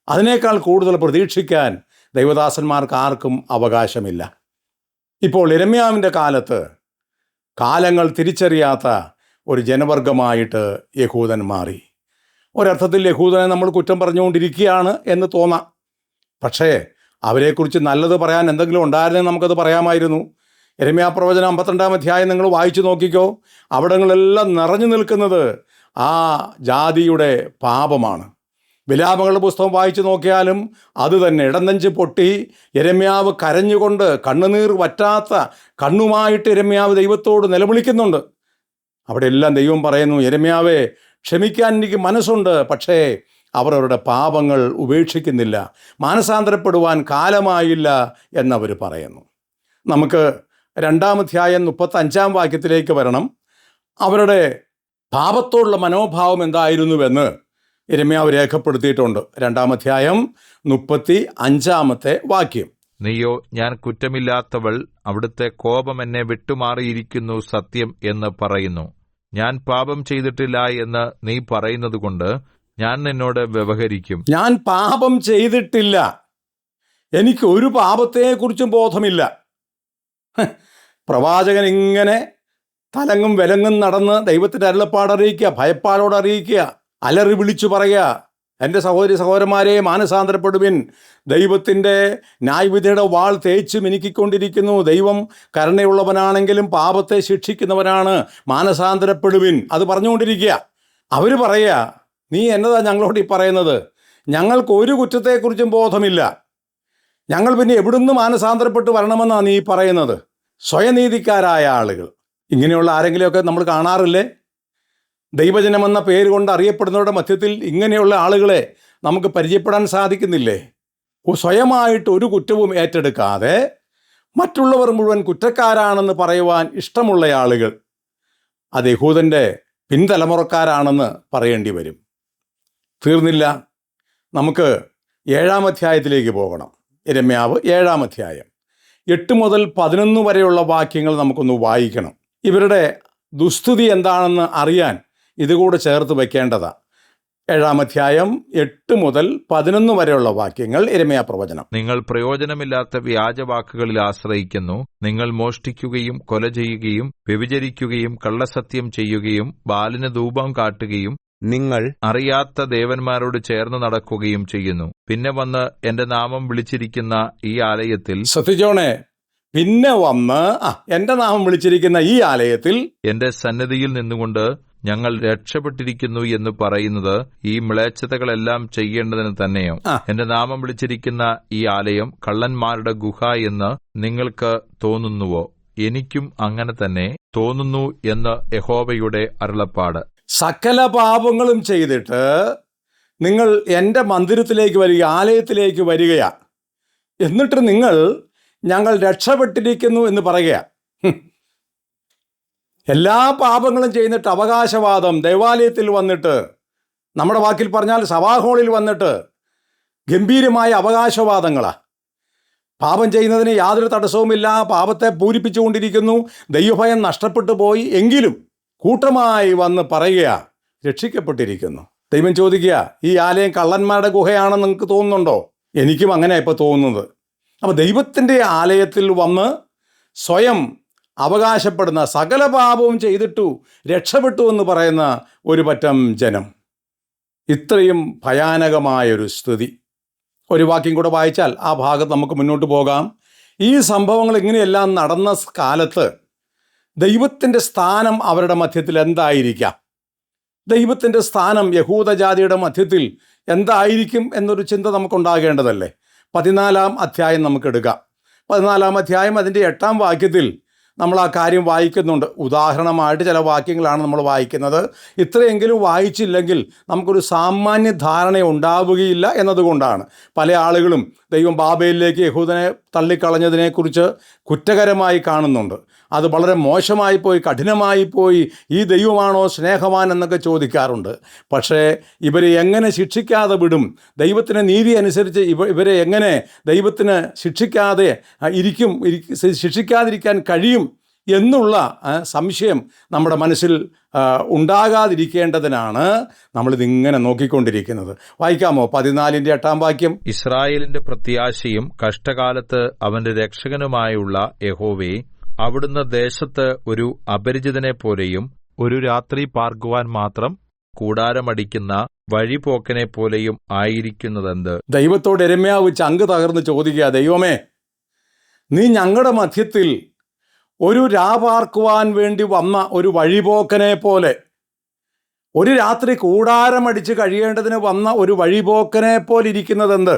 അതിനേക്കാൾ കൂടുതൽ പ്രതീക്ഷിക്കാൻ ദൈവദാസന്മാർക്ക് ആർക്കും അവകാശമില്ല. ഇപ്പോൾ യിരെമ്യാവിൻ്റെ കാലത്ത് കാലങ്ങൾ തിരിച്ചറിയാത്ത ഒരു ജനവർഗമായിട്ട് യഹൂദൻ മാറി. ഒരർത്ഥത്തിൽ യഹൂദനെ നമ്മൾ കുറ്റം പറഞ്ഞുകൊണ്ടിരിക്കുകയാണ് എന്ന് തോന്നാം. പക്ഷേ അവരെക്കുറിച്ച് നല്ലത് പറയാൻ എന്തെങ്കിലും ഉണ്ടായിരുന്നെങ്കിൽ നമുക്കത് പറയാമായിരുന്നു. യിരെമ്യാ പ്രവചനം 52-ാം അധ്യായം നിങ്ങൾ വായിച്ചു നോക്കിക്കോ. അവിടങ്ങളെല്ലാം നിറഞ്ഞു നിൽക്കുന്നത് ആ ജാതിയുടെ പാപമാണ്. വിലാപങ്ങളുടെ പുസ്തകം വായിച്ചു നോക്കിയാലും അത് തന്നെ. ഇടനെഞ്ച് പൊട്ടി യിരെമ്യാവ് കരഞ്ഞുകൊണ്ട്, കണ്ണുനീർ വറ്റാത്ത കണ്ണുമായിട്ട് യിരെമ്യാവ് ദൈവത്തോട് നിലവിളിക്കുന്നുണ്ട്. അവിടെ എല്ലാം ദൈവം പറയുന്നു, യിരെമ്യാവേ, ക്ഷമിക്കാൻ എനിക്ക് മനസ്സുണ്ട്, പക്ഷേ അവരവരുടെ പാപങ്ങൾ ഉപേക്ഷിക്കുന്നില്ല, മാനസാന്തരപ്പെടുവാൻ കാലമായില്ല എന്നവർ പറയുന്നു. നമുക്ക് 2-ാം അധ്യായം 35-ാം വാക്യത്തിലേക്ക് വരണം. അവരുടെ പാപത്തോടുള്ള മനോഭാവം എന്തായിരുന്നുവെന്ന് യിരെമ്യാവ് രേഖപ്പെടുത്തിയിട്ടുണ്ട്. 2-ാം അധ്യായം 35-ാമത്തെ വാക്യം. നീയോ, ഞാൻ കുറ്റമില്ലാത്തവൾ, അവിടുത്തെ കോപം എന്നെ വിട്ടുമാറിയിരിക്കുന്നു സത്യം എന്ന് പറയുന്നു. ഞാൻ പാപം ചെയ്തിട്ടില്ല എന്ന് നീ പറയുന്നതുകൊണ്ട് ഞാൻ നിന്നോട് വ്യവഹരിക്കും. ഞാൻ പാപം ചെയ്തിട്ടില്ല, എനിക്ക് ഒരു പാപത്തെക്കുറിച്ചും ബോധമില്ല. പ്രവാചകൻ ഇങ്ങനെ തലങ്ങും വിലങ്ങും നടന്ന് ദൈവത്തിൻ്റെ അരുളപ്പാട് അറിയിക്കുക, ഭയപ്പാടോട് അറിയിക്കുക, അലറി വിളിച്ചു പറയുക, എൻ്റെ സഹോദരി സഹോദരന്മാരെ, മാനസാന്തരപ്പെടുവിൻ, ദൈവത്തിൻ്റെ ന്യായവിധിയുടെ വാൾ തേച്ച് മിനുക്കിക്കൊണ്ടിരിക്കുന്നു, ദൈവം കരുണയുള്ളവനാണെങ്കിലും പാപത്തെ ശിക്ഷിക്കുന്നവനാണ്, മാനസാന്തരപ്പെടുവിൻ, അത് പറഞ്ഞുകൊണ്ടിരിക്കുക. അവർ പറയുക, നീ എന്നതാ ഞങ്ങളോട് ഈ പറയുന്നത്? ഞങ്ങൾക്ക് ഒരു കുറ്റത്തെക്കുറിച്ചും ബോധമില്ല, ഞങ്ങൾ പിന്നെ എവിടുന്ന് മാനസാന്തരപ്പെട്ട് വരണമെന്നാണ് നീ പറയുന്നത്? സ്വയനീതിക്കാരായ ആളുകൾ. ഇങ്ങനെയുള്ള ആരെങ്കിലുമൊക്കെ നമ്മൾ കാണാറില്ലേ? ദൈവജനമെന്ന പേര് കൊണ്ട് അറിയപ്പെടുന്നവരുടെ മധ്യത്തിൽ ഇങ്ങനെയുള്ള ആളുകളെ നമുക്ക് പരിചയപ്പെടാൻ സാധിക്കുന്നില്ലേ? സ്വയമായിട്ട് ഒരു കുറ്റവും ഏറ്റെടുക്കാതെ മറ്റുള്ളവർ മുഴുവൻ കുറ്റക്കാരാണെന്ന് പറയുവാൻ ഇഷ്ടമുള്ള ആളുകൾ. അത് യഹൂദൻ്റെ പിൻതലമുറക്കാരാണെന്ന് പറയേണ്ടി വരും. തീർന്നില്ല, നമുക്ക് 7-ാം അധ്യായത്തിലേക്ക് പോകണം. യിരെമ്യാവ് 7-ാം അധ്യായം 8 മുതൽ 11 വരെയുള്ള വാക്യങ്ങൾ നമുക്കൊന്ന് വായിക്കണം. ഇവരുടെ ദുസ്ഥിതി എന്താണെന്ന് അറിയാൻ ഇതുകൂടെ ചേർത്ത് വയ്ക്കേണ്ടതാണ്. 7-ാം അധ്യായം 8 മുതൽ 11 വരെയുള്ള വാക്യങ്ങൾ യിരെമ്യാ പ്രവചനം. നിങ്ങൾ പ്രയോജനമില്ലാത്ത വ്യാജവാക്കുകളിൽ ആശ്രയിക്കുന്നു. നിങ്ങൾ മോഷ്ടിക്കുകയും കൊല ചെയ്യുകയും വ്യഭിചരിക്കുകയും കള്ളസത്യം ചെയ്യുകയും ബാലിന് ധൂപം കാട്ടുകയും നിങ്ങൾ അറിയാത്ത ദേവന്മാരോട് ചേർന്ന് നടക്കുകയും ചെയ്യുന്നു. പിന്നെ വന്ന് എന്റെ നാമം വിളിച്ചിരിക്കുന്ന ഈ ആലയത്തിൽ, ശ്രദ്ധിച്ചോണേ, പിന്നെ വന്ന് എന്റെ നാമം വിളിച്ചിരിക്കുന്ന ഈ ആലയത്തിൽ എന്റെ സന്നിധിയിൽ നിന്നുകൊണ്ട് ഞങ്ങൾ രക്ഷപ്പെട്ടിരിക്കുന്നു എന്ന് പറയുന്നത് ഈ മ്ലേച്ഛതകളെല്ലാം ചെയ്യേണ്ടതിന് തന്നെയോ? എന്റെ നാമം വിളിച്ചിരിക്കുന്ന ഈ ആലയം കള്ളന്മാരുടെ ഗുഹ എന്ന് നിങ്ങൾക്ക് തോന്നുന്നുവോ? എനിക്കും അങ്ങനെ തന്നെ തോന്നുന്നു എന്ന് യഹോവയുടെ അരുളപ്പാട്. സകല പാപങ്ങളും ചെയ്തിട്ട് നിങ്ങൾ എൻ്റെ മന്ദിരത്തിലേക്ക് വരിക, ആലയത്തിലേക്ക് വരികയാ. എന്നിട്ട് നിങ്ങൾ ഞങ്ങൾ രക്ഷപ്പെട്ടിരിക്കുന്നു എന്ന് പറയുക. എല്ലാ പാപങ്ങളും ചെയ്യുന്നിട്ട് അവകാശവാദം ദേവാലയത്തിൽ വന്നിട്ട്, നമ്മുടെ വാക്കിൽ പറഞ്ഞാൽ സഭാഹോളിൽ വന്നിട്ട് ഗംഭീരമായ അവകാശവാദങ്ങളാണ്. പാപം ചെയ്യുന്നതിന് യാതൊരു തടസ്സവുമില്ല, പാപത്തെ പൂരിപ്പിച്ചുകൊണ്ടിരിക്കുന്നു, ദൈവഭയം നഷ്ടപ്പെട്ടു പോയി, എങ്കിലും കൂട്ടമായി വന്ന് പറയുക രക്ഷിക്കപ്പെട്ടിരിക്കുന്നു. ദൈവം ചോദിക്കുക, ഈ ആലയം കള്ളന്മാരുടെ ഗുഹയാണെന്ന് നിങ്ങൾക്ക് തോന്നുന്നുണ്ടോ? എനിക്കും അങ്ങനെ ഇപ്പോൾ തോന്നുന്നത്. അപ്പോൾ ദൈവത്തിൻ്റെ ആലയത്തിൽ വന്ന് സ്വയം അവകാശപ്പെടുന്ന, സകല പാപവും ചെയ്തിട്ടു രക്ഷപ്പെട്ടു എന്ന് പറയുന്ന ഒരു പറ്റം ജനം. ഇത്രയും ഭയാനകമായൊരു സ്ഥിതി. ഒരു വാക്യം കൂടെ വായിച്ചാൽ ആ ഭാഗത്ത് നമുക്ക് മുന്നോട്ട് പോകാം. ഈ സംഭവങ്ങൾ ഇങ്ങനെയെല്ലാം നടന്ന കാലത്ത് ദൈവത്തിൻ്റെ സ്ഥാനം അവരുടെ മധ്യത്തിൽ എന്തായിരിക്കാം? ദൈവത്തിൻ്റെ സ്ഥാനം യഹൂദജാതിയുടെ മധ്യത്തിൽ എന്തായിരിക്കും എന്നൊരു ചിന്ത നമുക്കുണ്ടാകേണ്ടതല്ലേ? 14-ാം അധ്യായം നമുക്കെടുക്കാം. 14-ാം അധ്യായം അതിൻ്റെ 8-ാം വാക്യത്തിൽ നമ്മൾ ആ കാര്യം വായിക്കുന്നുണ്ട്. ഉദാഹരണമായിട്ട് ചില വാക്യങ്ങളാണ് നമ്മൾ വായിക്കുന്നത്. ഇത്രയെങ്കിലും വായിച്ചില്ലെങ്കിൽ നമുക്കൊരു സാമാന്യ ധാരണ ഉണ്ടാവുകയില്ല എന്നതുകൊണ്ടാണ് പല ആളുകളും ദൈവം ബാബേലിലേക്ക് യഹൂദനെ തള്ളിക്കളഞ്ഞതിനെക്കുറിച്ച് കുറ്റകരമായി കാണുന്നുണ്ട്. അത് വളരെ മോശമായി പോയി, കഠിനമായി പോയി, ഈ ദൈവമാണോ സ്നേഹവാൻ എന്നൊക്കെ ചോദിക്കാറുണ്ട്. പക്ഷേ ഇവരെ എങ്ങനെ ശിക്ഷിക്കാതെ വിടും? ദൈവത്തിന് നീതി അനുസരിച്ച് ഇവരെ എങ്ങനെ ദൈവത്തിന് ശിക്ഷിക്കാതിരിക്കാൻ കഴിയും എന്നുള്ള സംശയം നമ്മുടെ മനസ്സിൽ ഉണ്ടാകാതിരിക്കേണ്ടതിനാണ് നമ്മളിതിങ്ങനെ നോക്കിക്കൊണ്ടിരിക്കുന്നത്. വായിക്കാമോ 14-ന്റെ 8-ാം വാക്യം? ഇസ്രായേലിന്റെ പ്രത്യാശയും കഷ്ടകാലത്ത് അവന്റെ രക്ഷകനുമായുള്ള യഹോവേ, അവിടുന്ന് ദേശത്ത് ഒരു അപരിചിതനെപ്പോലെയും ഒരു രാത്രി പാർക്കുവാൻ മാത്രം കൂടാരമടിക്കുന്ന വഴിപോക്കനെപ്പോലെയും ആയിരിക്കുന്നതെന്ത്? ദൈവത്തോട് യിരെമ്യാവ് ചങ്ക് തകർന്ന് ചോദിക്കുക, ദൈവമേ, നീ ഞങ്ങളുടെ മധ്യത്തിൽ ഒരു രാപാർക്കുവാൻ വേണ്ടി വന്ന ഒരു വഴിപോക്കനെ പോലെ, ഒരു രാത്രി കൂടാരമടിച്ച് കഴിയേണ്ടതിന് വന്ന ഒരു വഴിപോക്കനെ പോലെ ഇരിക്കുന്നതെന്ത്?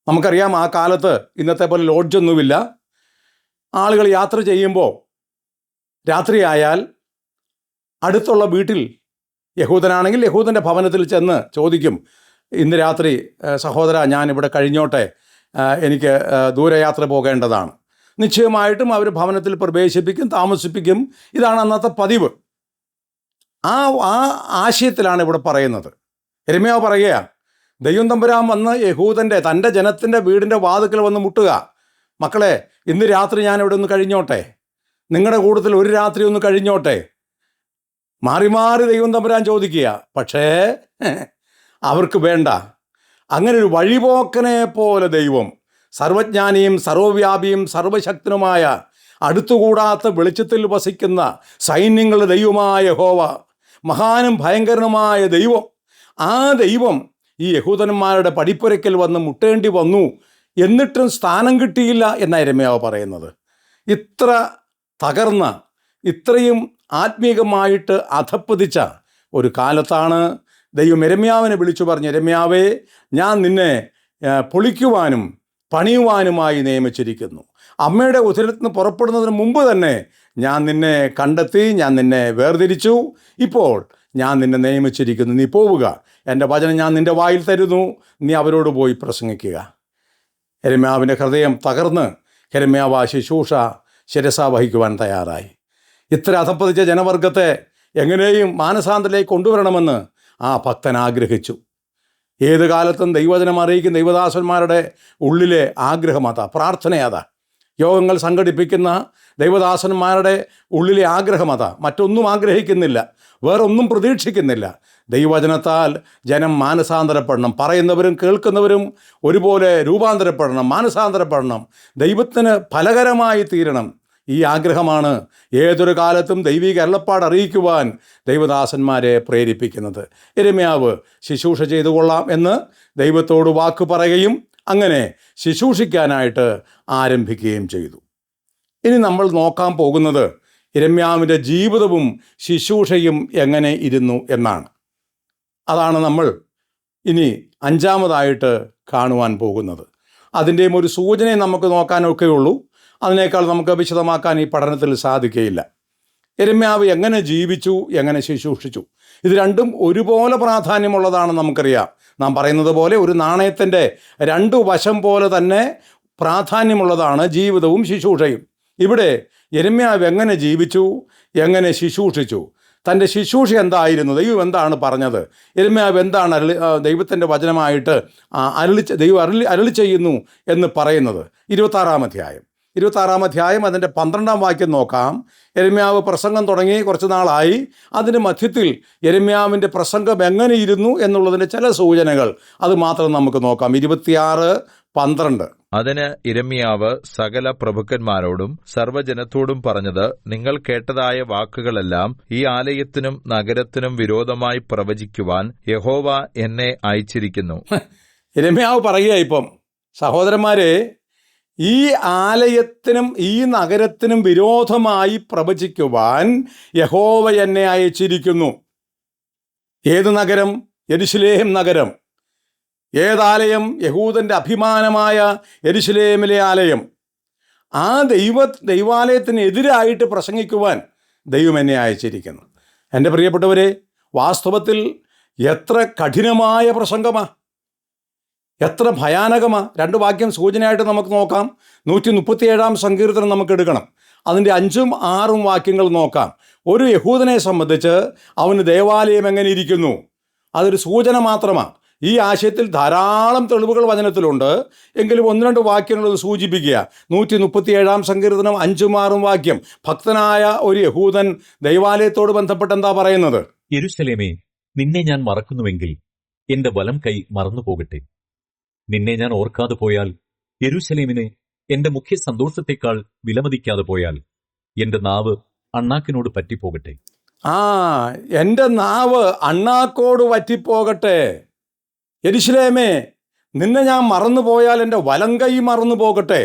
നമുക്കറിയാം, ആ കാലത്ത് ഇന്നത്തെ പോലെ ലോഡ്ജൊന്നുമില്ല. ആളുകൾ യാത്ര ചെയ്യുമ്പോൾ രാത്രിയായാൽ അടുത്തുള്ള വീട്ടിൽ, യഹൂദനാണെങ്കിൽ യഹൂദൻ്റെ ഭവനത്തിൽ ചെന്ന് ചോദിക്കും, ഇന്ന് രാത്രി സഹോദര ഞാനിവിടെ കഴിഞ്ഞോട്ടെ, എനിക്ക് ദൂരയാത്ര പോകേണ്ടതാണ്. നിശ്ചയമായിട്ടും അവർ ഭവനത്തിൽ പ്രവേശിപ്പിക്കും, താമസിപ്പിക്കും. ഇതാണ് അന്നത്തെ പതിവ്. ആ ആശയത്തിലാണ് ഇവിടെ പറയുന്നത്. യിരെമ്യാവ് പറയുക, ദൈവം തമ്പുരാൻ വന്ന് തൻ്റെ ജനത്തിൻ്റെ വീടിൻ്റെ വാതിക്കൽ വന്ന് മുട്ടുക, മക്കളെ ഇന്ന് രാത്രി ഞാനിവിടെ ഒന്ന് കഴിഞ്ഞോട്ടെ, നിങ്ങളുടെ കൂട്ടത്തിൽ ഒരു രാത്രി ഒന്ന് കഴിഞ്ഞോട്ടെ. മാറി മാറി ദൈവം തമ്പുരാൻ ചോദിക്കുക. പക്ഷേ അവർക്ക് വേണ്ട. അങ്ങനെ ഒരു വഴിപോക്കനെ പോലെ ദൈവം, സർവജ്ഞാനിയും സർവ്വവ്യാപിയും സർവശക്തനുമായ, അടുത്തുകൂടാത്ത വെളിച്ചത്തിൽ വസിക്കുന്ന സൈന്യങ്ങളുടെ ദൈവമായ യഹോവ, മഹാനും ഭയങ്കരനുമായ ദൈവം, ആ ദൈവം ഈ യഹൂദന്മാരുടെ പടിപ്പുരയ്ക്കൽ വന്ന് മുട്ടേണ്ടി വന്നു, എന്നിട്ടും സ്ഥാനം കിട്ടിയില്ല എന്നാണ് യിരെമ്യാവ് പറയുന്നത്. ഇത്ര തകർന്ന, ഇത്രയും ആത്മീകമായിട്ട് അധപ്പതിച്ച ഒരു കാലത്താണ് ദൈവം യിരെമ്യാവിനെ വിളിച്ചു പറഞ്ഞു, യിരെമ്യാവേ, ഞാൻ നിന്നെ പൊളിക്കുവാനും പണിയുവാനുമായി നിയമിച്ചിരിക്കുന്നു. അമ്മയുടെ ഉദരത്തിൽ നിന്ന് പുറപ്പെടുന്നതിന് മുമ്പ് തന്നെ ഞാൻ നിന്നെ കണ്ടെത്തി, ഞാൻ നിന്നെ വേർതിരിച്ചു. ഇപ്പോൾ ഞാൻ നിന്നെ നിയമിച്ചിരിക്കുന്നു. നീ പോവുക, എൻ്റെ വചനം ഞാൻ നിൻ്റെ വായിൽ തരുന്നു, നീ അവരോട് പോയി പ്രസംഗിക്കുക. യിരെമ്യാവിൻ്റെ ഹൃദയം തകർന്ന് യിരെമ്യാവ് ആ ശുശ്രൂഷ ശിരസാ വഹിക്കുവാൻ തയ്യാറായി. ഇത്ര അധപ്പതിച്ച ജനവർഗത്തെ എങ്ങനെയും മാനസാന്തരത്തിലേക്ക് കൊണ്ടുവരണമെന്ന് ആ ഭക്തൻ ആഗ്രഹിച്ചു. ഏത് കാലത്തും ദൈവവചനം അറിയിക്കുന്ന ദൈവദാസന്മാരുടെ ഉള്ളിലെ ആഗ്രഹം അതാ, പ്രാർത്ഥനയതാ. യോഗങ്ങൾ സംഘടിപ്പിക്കുന്ന ദൈവദാസന്മാരുടെ ഉള്ളിലെ ആഗ്രഹം അതാ. മറ്റൊന്നും ആഗ്രഹിക്കുന്നില്ല, വേറൊന്നും പ്രതീക്ഷിക്കുന്നില്ല. ദൈവവചനത്താൽ ജനം മാനസാന്തരപ്പെടണം, പറയുന്നവരും കേൾക്കുന്നവരും ഒരുപോലെ രൂപാന്തരപ്പെടണം, മാനസാന്തരപ്പെടണം, ദൈവത്തിന് ഫലകരമായി തീരണം. ഈ ആഗ്രഹമാണ് ഏതൊരു കാലത്തും ദൈവിക അരുളപ്പാട് അറിയിക്കുവാൻ ദൈവദാസന്മാരെ പ്രേരിപ്പിക്കുന്നത്. യിരെമ്യാവ് ശുശ്രൂഷ ചെയ്തു കൊള്ളാം എന്ന് ദൈവത്തോട് വാക്ക് പറയുകയും അങ്ങനെ ശുശ്രൂഷിക്കാനായിട്ട് ആരംഭിക്കുകയും ചെയ്തു. ഇനി നമ്മൾ നോക്കാൻ പോകുന്നത് യിരെമ്യാവിൻ്റെ ജീവിതവും ശുശ്രൂഷയും എങ്ങനെ ഇരുന്നു എന്നാണ്. അതാണ് നമ്മൾ ഇനി 5-ാമതായിട്ട് കാണുവാൻ പോകുന്നത്. അതിൻ്റെയും ഒരു സൂചനയെ നമുക്ക് നോക്കാനൊക്കെ ഉള്ളൂ. അതിനേക്കാൾ നമുക്ക് വിശദമാക്കാൻ ഈ പഠനത്തിൽ സാധിക്കുകയില്ല. യിരെമ്യാവ് എങ്ങനെ ജീവിച്ചു, എങ്ങനെ ശുശ്രൂഷിച്ചു, ഇത് രണ്ടും ഒരുപോലെ പ്രാധാന്യമുള്ളതാണെന്ന് നമുക്കറിയാം. നാം പറയുന്നത് പോലെ ഒരു നാണയത്തിൻ്റെ 2 വശം പോലെ തന്നെ പ്രാധാന്യമുള്ളതാണ് ജീവിതവും ശുശ്രൂഷയും. ഇവിടെ യിരെമ്യാവ് എങ്ങനെ ജീവിച്ചു, എങ്ങനെ ശുശ്രൂഷിച്ചു, തൻ്റെ ശുശ്രൂഷ എന്തായിരുന്നു, ദൈവം എന്താണ് പറഞ്ഞത്, യിരെമ്യാവ് എന്താണ് ദൈവത്തിൻ്റെ വചനമായിട്ട് ദൈവം അരുളി ചെയ്യുന്നു എന്ന് പറയുന്നത്. 26-ാം അധ്യായം അതിൻ്റെ 12-ാം വാക്യം നോക്കാം. യിരെമ്യാവ് പ്രസംഗം തുടങ്ങി കുറച്ച് നാളായി. അതിൻ്റെ മധ്യത്തിൽ യിരെമ്യാവിൻ്റെ പ്രസംഗം എങ്ങനെയിരുന്നു എന്നുള്ളതിൻ്റെ ചില സൂചനകൾ അത് മാത്രം നമുക്ക് നോക്കാം. 26:12. അതിന് യിരെമ്യാവ് സകല പ്രഭുക്കന്മാരോടും സർവ്വജനത്തോടും പറഞ്ഞത്, നിങ്ങൾ കേട്ടതായ വാക്കുകളെല്ലാം ഈ ആലയത്തിനും നഗരത്തിനും വിരോധമായി പ്രവചിക്കുവാൻ യഹോവ എന്നെ അയച്ചിരിക്കുന്നു. യിരെമ്യാവ് പറയുക, ഇപ്പം സഹോദരന്മാരെ, ഈ ആലയത്തിനും ഈ നഗരത്തിനും വിരോധമായി പ്രവചിക്കുവാൻ യഹോവ എന്നെ അയച്ചിരിക്കുന്നു. ഏത് നഗരം? യെരൂശലേം നഗരം. ഏതാലയം? യഹൂദൻ്റെ അഭിമാനമായ യെരൂശലേമിലെ ആലയം. ആ ദൈവാലയത്തിനെതിരായിട്ട് പ്രസംഗിക്കുവാൻ ദൈവം എന്നെ അയച്ചിരിക്കുന്നു. എൻ്റെ പ്രിയപ്പെട്ടവരെ, വാസ്തവത്തിൽ എത്ര കഠിനമായ പ്രസംഗമാണ്, എത്ര ഭയാനകമാണ്. 2 വാക്യം സൂചനയായിട്ട് നമുക്ക് നോക്കാം. 137-ാം സങ്കീർത്തനം നമുക്ക് എടുക്കണം. അതിൻ്റെ 5ഉം 6ഉം വാക്യങ്ങൾ നോക്കാം. ഒരു യഹൂദനെ സംബന്ധിച്ച് അവന് ദേവാലയം എങ്ങനെ ഇരിക്കുന്നു, അതൊരു സൂചന മാത്രമാണ്. ഈ ആശയത്തിൽ ധാരാളം തെളിവുകൾ വചനത്തിലുണ്ട്. എങ്കിലും 1-2 വാക്യങ്ങൾ സൂചിപ്പിക്കുക. 137-ാം സങ്കീർത്തനം 5ഉം 6ഉം വാക്യം. ഭക്തനായ ഒരു യഹൂദൻ ദൈവാലയത്തോട് ബന്ധപ്പെട്ട് എന്താ പറയുന്നത്? യെരൂശലേമേ, നിന്നെ ഞാൻ മറക്കുന്നുവെങ്കിൽ എന്റെ വലം കൈ മറന്നു പോകട്ടെ. നിന്നെ ഞാൻ ഓർക്കാതെ പോയാൽ, യെരൂശലേമിനെ എന്റെ മുഖ്യ സന്തോഷത്തെക്കാൾ വിലമതിക്കാതെ പോയാൽ, എന്റെ നാവ് അണ്ണാക്കിനോട് പറ്റിപ്പോകട്ടെ. എൻ്റെ നാവ് അണ്ണാക്കോട് പറ്റിപ്പോകട്ടെ. യെരൂശലേമേ, നിന്നെ ഞാൻ മറന്നുപോയാൽ എൻ്റെ വലം കൈ മറന്നു പോകട്ടെ.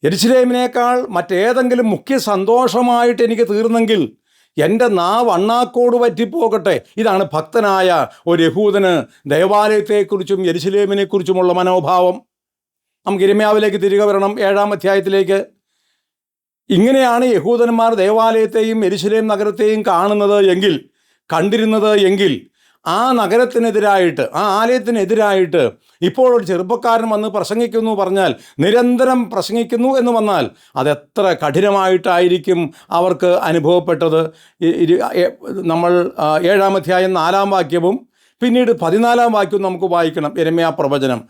യെരൂശലേമിനേക്കാൾ മറ്റേതെങ്കിലും മുഖ്യ സന്തോഷമായിട്ട് എനിക്ക് തീർന്നെങ്കിൽ എൻ്റെ നാവ് അണ്ണാക്കോട് പറ്റിപ്പോകട്ടെ. ഇതാണ് ഭക്തനായ ഒരു യഹൂദന് ദേവാലയത്തെക്കുറിച്ചും യെരൂശലേമിനെക്കുറിച്ചുമുള്ള മനോഭാവം. നമുക്ക് യിരെമ്യാവിലേക്ക് തിരികെ വരണം, 7-ാം അധ്യായത്തിലേക്ക്. ഇങ്ങനെയാണ് യഹൂദന്മാർ ദേവാലയത്തെയും യെരൂശലേം നഗരത്തെയും കണ്ടിരുന്നത് എങ്കിൽ ആ നഗരത്തിനെതിരായിട്ട്, ആ ആലയത്തിനെതിരായിട്ട് ഇപ്പോൾ ഒരു ചെറുപ്പക്കാരൻ വന്ന് പ്രസംഗിക്കുന്നു പറഞ്ഞാൽ, നിരന്തരം പ്രസംഗിക്കുന്നു എന്ന് വന്നാൽ അതെത്ര കഠിനമായിട്ടായിരിക്കും അവർക്ക് അനുഭവപ്പെട്ടത്. നമ്മൾ 7-ാം അധ്യായം 4-ാം വാക്യവും പിന്നീട് 14-ാം വാക്യവും നമുക്ക് വായിക്കണം. യിരെമ്യാ പ്രവചനം